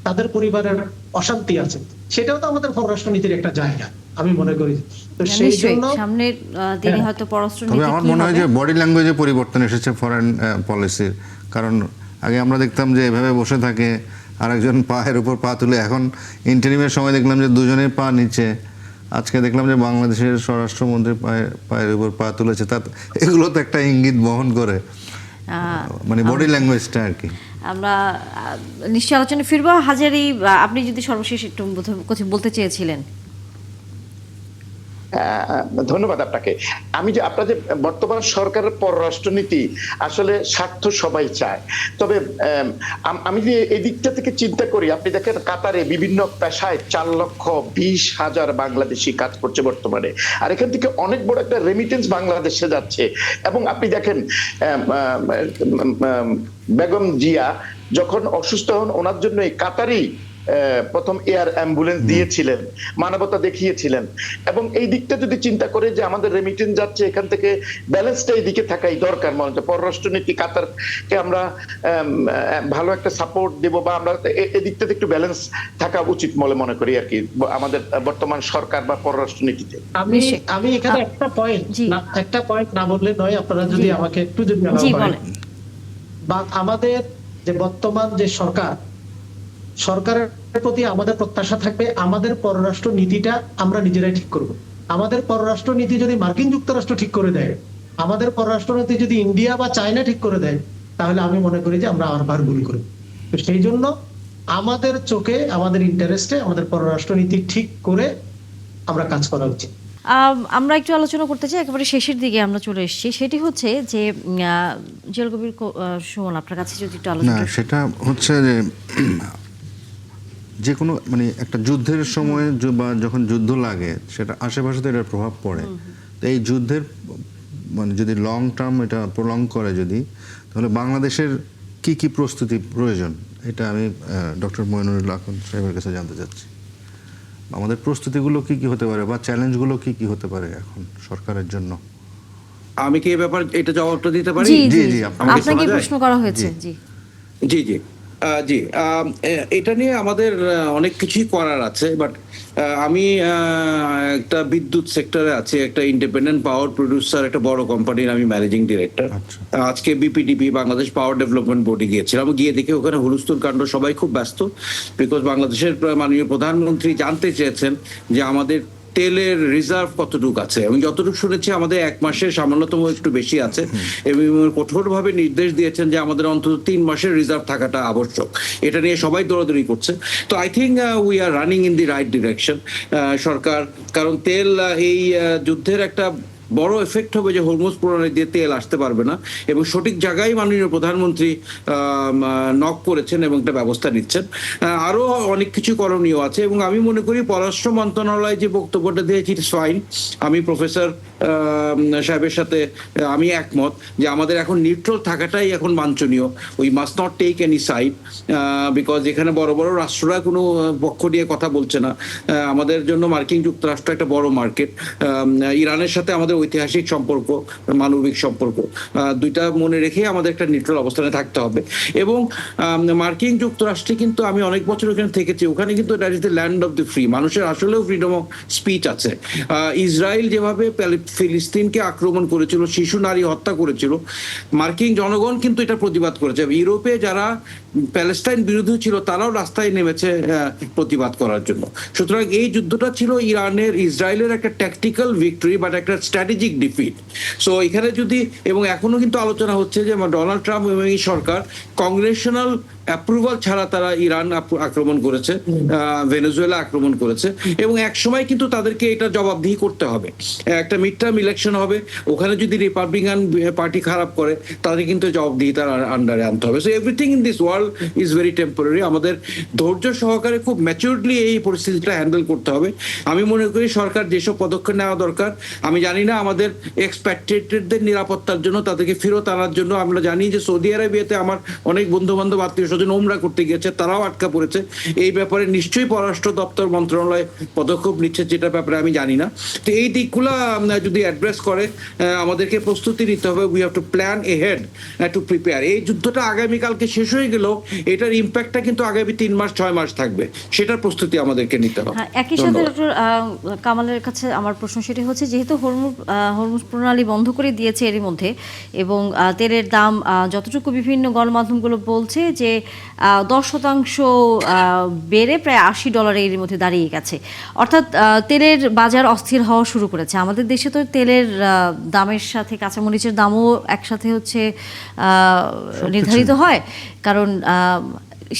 তাদের পরিবারের অশান্তি আছে, সেটাও তো আমাদের পররাষ্ট্র নীতির একটা জায়গা আমি মনে করি। তো সেই জন্য সামনের দিনে হয়তো পররাষ্ট্র নীতি, তবে আমার মনে হয় যে বডি ল্যাঙ্গুয়েজে পরিবর্তন এসেছে ফরেন পলিসির। কারণ আগে আমরা দেখতাম যে এভাবে বসে থাকে, আরেকজন পায়ের উপর পা তুলে, এখন ইন্টারিমের সময় দেখলাম যে দুজনের পা নিচে, আজকে দেখলাম যে বাংলাদেশের স্বরাষ্ট্রমন্ত্রী পায়ের উপর পা তুলেছে। তা এগুলো তো একটা ইঙ্গিত বহন করে, মানে বডি ল্যাঙ্গুয়েজটা আর কি। আমরা নিশ্চয় আলোচনা ফিরবো। হাজারি, আপনি যদি সর্বশেষ একটু কিছু বলতে চেয়েছিলেন। ধন্যবাদ আপনাকে। আমি যে আপনাদের বর্তমান সরকারের পররাষ্ট্রনীতি আসলে স্বার্থ সবাই চায়, তবে আমি যে এই দিকটা থেকে চিন্তা করি, আপনি দেখেন কাতারে বিভিন্ন পেশায় 4,20,000 বাংলাদেশি কাজ করছে বর্তমানে, আর এখান থেকে অনেক বড় একটা রেমিটেন্স বাংলাদেশে যাচ্ছে। এবং আপনি দেখেন বেগম জিয়া যখন অসুস্থ হন, ওনার জন্য এই কাতারি প্রথম এয়ার অ্যাম্বুলেন্স দিয়েছিলেন, মানবতা দেখিয়েছিলেন। এবং এই দিকটা যদি চিন্তা করে যে আমাদের রেমিটেন্স যাচ্ছে এখান থেকে, ব্যালেন্সটা এই দিকে থাকাই দরকার। মনে হচ্ছে পররাষ্ট্রনীতি কাতারকে আমরা ভালো একটা সাপোর্ট দেব, বা আমরা এদিকটাতে একটু ব্যালেন্স থাকা উচিত বলে মনে করি আর কি আমাদের বর্তমান সরকার বা পররাষ্ট্রনীতিতে। আমি এখানে একটা পয়েন্ট না বললে নয়, আপনারা যদি আমাকে একটু যদি বা আমাদের যে বর্তমান যে সরকারের প্রতি আমাদের প্রত্যাশা থাকবে আমাদের পররাষ্ট্র নীতিটা আমরা নিজেরাই ঠিক করব। আমাদের পররাষ্ট্র নীতি যদি মার্কিন যুক্তরাষ্ট্র ঠিক করে দেয়, আমাদের পররাষ্ট্র নীতি যদি ইন্ডিয়া বা চায়না ঠিক করে দেয়, তাহলে আমি মনে করি যে আমরা আবার ভুল করি। তো সেই জন্য আমাদের চোখে, আমাদের ইন্টারেস্টে আমাদের পররাষ্ট্র নীতি ঠিক করে আমরা কাজ করা উচিত। আমরা একটু আলোচনা করতে চাই, একেবারে শেষের দিকে আমরা চলে এসেছি। সেটি হচ্ছে যে জিয়াউল কবির সুমন, আপনার কাছে যদি একটু আলোচনা। না, সেটা হচ্ছে যে কোনো মানে একটা যুদ্ধের সময় বা যখন যুদ্ধ লাগে সেটা আশেপাশে তো এটার প্রভাব পড়ে। তো এই যুদ্ধের মানে যদি লং টার্ম এটা প্রলং করে যদি, তাহলে বাংলাদেশের কি কি প্রস্তুতি প্রয়োজন, এটা আমি ডক্টর মইনুল আখন্দ সাহেবের কাছে জানতে চাচ্ছি। আমাদের প্রস্তুতিগুলো কি কি হতে পারে বা চ্যালেঞ্জগুলো কি কি হতে পারে এখন সরকারের জন্য? আমি কি এই ব্যাপার এটা জবাবটা দিতে পারি? জি, আপনাকে প্রশ্ন করা হয়েছে। জি জি জি, এটা নিয়ে আমাদের অনেক কিছুই করার আছে, বাট আমি একটা বিদ্যুৎ সেক্টরে আছি, একটা ইন্ডিপেন্ডেন্ট পাওয়ার প্রডিউসার একটা বড় কোম্পানির আমি ম্যানেজিং ডিরেক্টর। আজকে বিপিডিপি বাংলাদেশ পাওয়ার ডেভেলপমেন্ট বোর্ডে গিয়েছিলাম, গিয়ে দেখি ওখানে হুলস্থুল কাণ্ড, সবাই খুব ব্যস্ত। বিকজ বাংলাদেশের মাননীয় প্রধানমন্ত্রী জানতে চেয়েছেন যে আমাদের তেলের রিজার্ভ কতটুকু আছে। আমি যতটুকু শুনেছি আমাদের 1 মাসের সামান্যতম একটু বেশি আছে, এবং কঠোরভাবে নির্দেশ দিয়েছেন যে আমাদের অন্তত 3 মাসের রিজার্ভ থাকাটা আবশ্যক। এটা নিয়ে সবাই দৌড়াদৌড়ি করছে। তো I think we are running in the right direction সরকার, কারণ তেল এই যুদ্ধের একটা বড় এফেক্ট হবে যে হরমুজ প্রণালী দিয়ে তেল আসতে পারবে না, এবং সঠিক জায়গায় মাননীয় প্রধানমন্ত্রী নক করেছেন এবং একটা ব্যবস্থা নিচ্ছেন। আরো অনেক কিছু করণীয় আছে, এবং আমি মনে করি পররাষ্ট্র মন্ত্রণালয় যে বক্তব্যটা দিয়েছে ইটস ফাইন। আমি প্রফেসর সাহেবের সাথে আমি একমত যে আমাদের এখন নিউট্রাল থাকাটাই এখন বাঞ্ছনীয়। We must not take any side, because এখানে বড় বড় রাষ্ট্ররা কোনো পক্ষ নিয়ে কথা বলছে না। আমাদের জন্য মার্কিন যুক্তরাষ্ট্র একটা বড় মার্কেট, ইরানের সাথে আমাদের ঐতিহাসিক সম্পর্ক, মানবিক সম্পর্ক, দুইটা মনে রেখে আমাদের একটা নিউট্রাল অবস্থানে থাকতে হবে। এবং মার্কিন যুক্তরাষ্ট্রে কিন্তু আমি অনেক বছর ওখানে থেকেছি, ওখানে কিন্তু that is the land of the free, মানুষের আসলেও ফ্রিডম অফ স্পিচ আছে। ইসরায়েল যেভাবে ফিলিস্তিনকে আক্রমণ করেছিল, শিশু নারী হত্যা করেছিল, মার্কিন জনগণ কিন্তু এটা প্রতিবাদ করেছে। ইউরোপে যারা প্যালেস্টাইন বিরোধী ছিল তারাও রাস্তায় নেমেছে প্রতিবাদ করার জন্য। সুতরাং এই যুদ্ধটা ছিল ইসরায়েলের একটা ট্যাকটিক্যাল ভিক্টরি, বাট একটা স্ট্র্যাটেজিক ডিফিট। সো এখানে যদি, এবং এখনো কিন্তু আলোচনা হচ্ছে যে ডোনাল্ড ট্রাম্প এবং এই সরকার কংগ্রেশনাল অ্যাপ্রুভাল ছাড়া তারা ইরান আক্রমণ করেছে, ভেনেজুয়েলা আক্রমণ করেছে, এবং এক সময় কিন্তু তাদেরকে এটা জবাবদিহি করতে হবে। একটা মিড টার্ম ইলেকশন হবে, ওখানে যদি রিপাবলিকান পার্টি খারাপ করে তাদের কিন্তু জবাবদিহিতার আন্ডারে আনতে হবে। So everything in this world is very temporary. আমাদের ধৈর্য সহকারে খুব ম্যাচিউরলি এই পরিস্থিতিটা হ্যান্ডেল করতে হবে। আমি মনে করি সরকার যেসব পদক্ষেপ নেওয়া দরকার, আমি জানি না আমাদের এক্সপ্যাট্রিয়েটেডদের নিরাপত্তার জন্য, তাদেরকে ফেরত আনার জন্য, আমরা জানি যে সৌদি আরবিয়াতে আমার অনেক বন্ধু বান্ধব আত্মীয় স্বজন ওমরা করতে গিয়েছে, তারাও আটকা পড়েছে। এই ব্যাপারে নিশ্চয়ই পররাষ্ট্র দপ্তর মন্ত্রণালয় পদক্ষেপ নিচ্ছে, যেটা ব্যাপারে আমি জানি না। তো এই দিকগুলো যদি অ্যাড্রেস করে, আমাদেরকে প্রস্তুতি নিতে হবে। We have to plan ahead to prepare. এই যুদ্ধটা আগামীকালকে শেষ হয়ে গেলেও এটার ইম্প্যাক্টটা কিন্তু আগামী 3 মাস 6 মাস থাকবে, সেটার প্রস্তুতি আমাদেরকে নিতে হবে। একই সাথে ডক্টর কামালের কাছে আমার প্রশ্ন সেটি হচ্ছে, যেহেতু হরমুজ প্রণালী বন্ধ করে দিয়েছে এরই মধ্যে, এবং তেলের দাম যতটুকু বিভিন্ন গণমাধ্যমগুলো বলছে যে 10% বেড়ে প্রায় $80 এর মধ্যে দাঁড়িয়ে গেছে, অর্থাৎ তেলের বাজার অস্থির হওয়া শুরু করেছে। আমাদের দেশে তো তেলের দামের সাথে কাঁচামরিচের দামও একসাথে হচ্ছে নির্ধারিত হয়, কারণ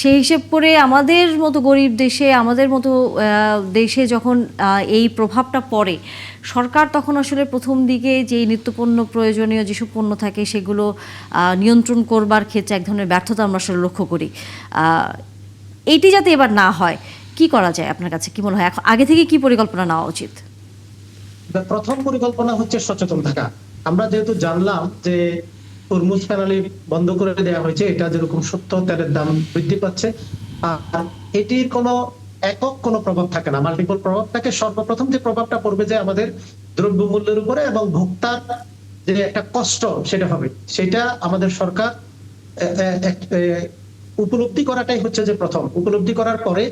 সেই হিসেব করে আমাদের মতো গরিব দেশে, আমাদের মতো দেশে যখন এই প্রভাবটা পড়ে, সরকার তখন আসলে প্রথম দিকে যেই নিত্যপণ্য প্রয়োজনীয় যেসব পণ্য থাকে সেগুলো নিয়ন্ত্রণ করবার ক্ষেত্রে এক ধরনের ব্যর্থতা আমরা আসলে লক্ষ্য করি। এইটি যাতে এবার না হয়, কি করা যায় আপনার কাছে কি মনে হয়? আগে থেকে কি পরিকল্পনা নেওয়া উচিত? প্রথম পরিকল্পনা হচ্ছে সচেতন থাকা। আমরা যেহেতু জানলাম যে হরমুজ প্রণালী বন্ধ করে দেওয়া হয়েছে, এটা যেরকম সত্য, তেলের দাম বৃদ্ধি পাচ্ছে, আর এটির কোনো একক কোনো প্রভাব থাকে না, মাল্টিপল প্রভাব থাকে। সর্বপ্রথম যে প্রভাবটা পড়বে যে আমাদের দ্রব্যমূল্যের উপরে এবং ভোক্তার যে একটা কষ্ট সেটা হবে, সেটা আমাদের সরকার উপলব্ধি করাটাই হচ্ছে যে প্রথম। উপলব্ধি করার পরে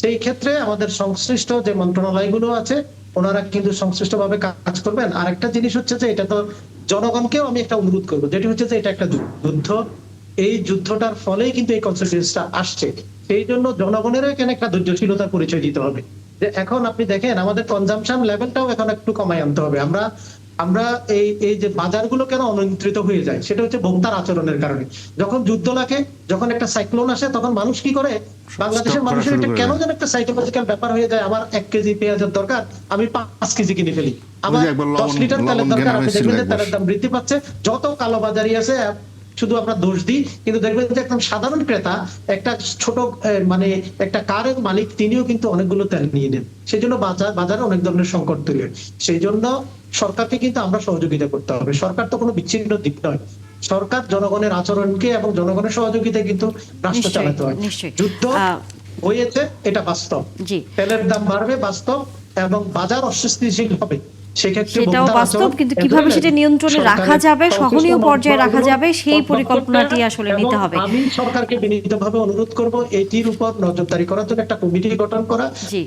সেই ক্ষেত্রে আমাদের সংশ্লিষ্ট যে মন্ত্রণালয়গুলো আছে ওনারা কিন্তু সংশ্লিষ্টভাবে কাজ করবেন। আর একটা জিনিস হচ্ছে যে এটা তো জনগণকেও আমি একটা অনুরোধ করবো, যেটি হচ্ছে যে এটা একটা যুদ্ধ, এই যুদ্ধটার ফলেই কিন্তু এই কনসিকুয়েন্সটা আসছে। সেই জন্য জনগণেরও এখানে একটা ধৈর্যশীলতার পরিচয় দিতে হবে। যে এখন আপনি দেখেন আমাদের কনজাম্পশন লেভেলটাও এখন একটু কমাই আনতে হবে। আমরা এই যে বাজারগুলো কেন অনিয়ন্ত্রিত হয়ে যায়, সেটা হচ্ছে ভোক্তার আচরণের কারণে। যখন যুদ্ধ লাগে, যখন একটা সাইক্লোন আসে, তখন মানুষ কি করে, বাংলাদেশের মানুষের এটা কেন যেন একটা সাইকোলজিক্যাল ব্যাপার হয়ে যায়, আমার 1 কেজি পেঁয়াজের দরকার, আমি 5 কেজি কিনে ফেলি। আমার 10 লিটার তেলের দরকার, আপনি দেখবেন যে তেলের দাম বৃদ্ধি পাচ্ছে। যত কালোবাজারি আছে শুধু আমরা দোষ দিই, কিন্তু দেখবেন যে একদম সাধারণ ক্রেতা, একটা ছোট মানে একটা কারের মালিক, তিনিও কিন্তু অনেকগুলো তেল নিয়ে নেন। সেই জন্য বাজারে অনেক ধরনের সংকট তৈরি হয়। সেই জন্য সরকারকে কিন্তু আমরা সহযোগিতা করতে হবে। সরকার তো কোনো বিচ্ছিন্ন দিক নয়, সরকার জনগণের আচরণকে এবং জনগণের সহযোগিতায় কিন্তু রাষ্ট্র চালাতে হয়। যুদ্ধ হয়েছে, এটা বাস্তব। তেলের দাম বাড়বে, বাস্তব, এবং বাজার অস্থিতিশীল হবে, সেটাও বাস্তব। কিন্তু কিভাবে সেটা নিয়ন্ত্রণে রাখা যাবে, সহনীয় পর্যায়ে রাখা যাবে, সেই পরিকল্পনাটি আসলে নিতে হবে। আমি সরকারকে বিনীতভাবে অনুরোধ করব এটির উপর নজরদারি করার জন্য একটা কমিটি গঠন করা,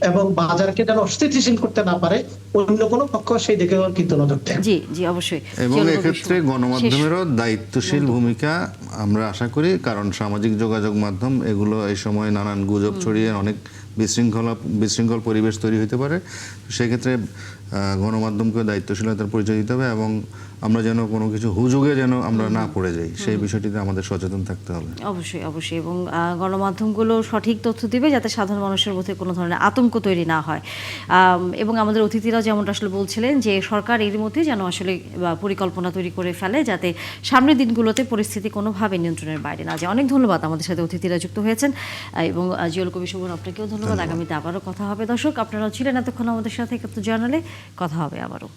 এবং বাজারকে যেন অস্থিতিশীল করতে না পারে অন্য কোনো পক্ষ সেই দিকে কিন্তু নজর দেয়। জি জি, অবশ্যই। এবং এক্ষেত্রে গণমাধ্যমেরও দায়িত্বশীল ভূমিকা আমরা আশা করি, কারণ সামাজিক যোগাযোগ মাধ্যম এগুলো এই সময় নানান গুজব ছড়িয়ে অনেক বিশৃঙ্খল পরিবেশ তৈরি হতে পারে। সেক্ষেত্রে গণমাধ্যমকে দায়িত্বশীলতার পরিচয় দিতে হবে, এবং আমরা যেন কোনো কিছু হুজুগে যেন আমরা না পড়ে যাই, সেই বিষয়টিতে আমাদের সচেতন থাকতে হবে। অবশ্যই অবশ্যই। এবং গণমাধ্যমগুলো সঠিক তথ্য দিবে যাতে সাধারণ মানুষের মধ্যে কোনো ধরনের আতঙ্ক তৈরি না হয়। এবং আমাদের অতিথিরাও যেমনটা আসলে বলছিলেন যে সরকার এর মধ্যে যেন আসলে পরিকল্পনা তৈরি করে ফেলে যাতে সামনের দিনগুলোতে পরিস্থিতি কোনোভাবে নিয়ন্ত্রণের বাইরে না যায়। অনেক ধন্যবাদ আমাদের সাথে অতিথিরা যুক্ত হয়েছেন, এবং জিওল কবি শোভন, আপনাকেও ধন্যবাদ। আগামীতে আবারও কথা হবে। দর্শক, আপনারাও ছিলেন এতক্ষণ আমাদের সাথে, একাত্তর জার্নালে কথা হবে আবারও।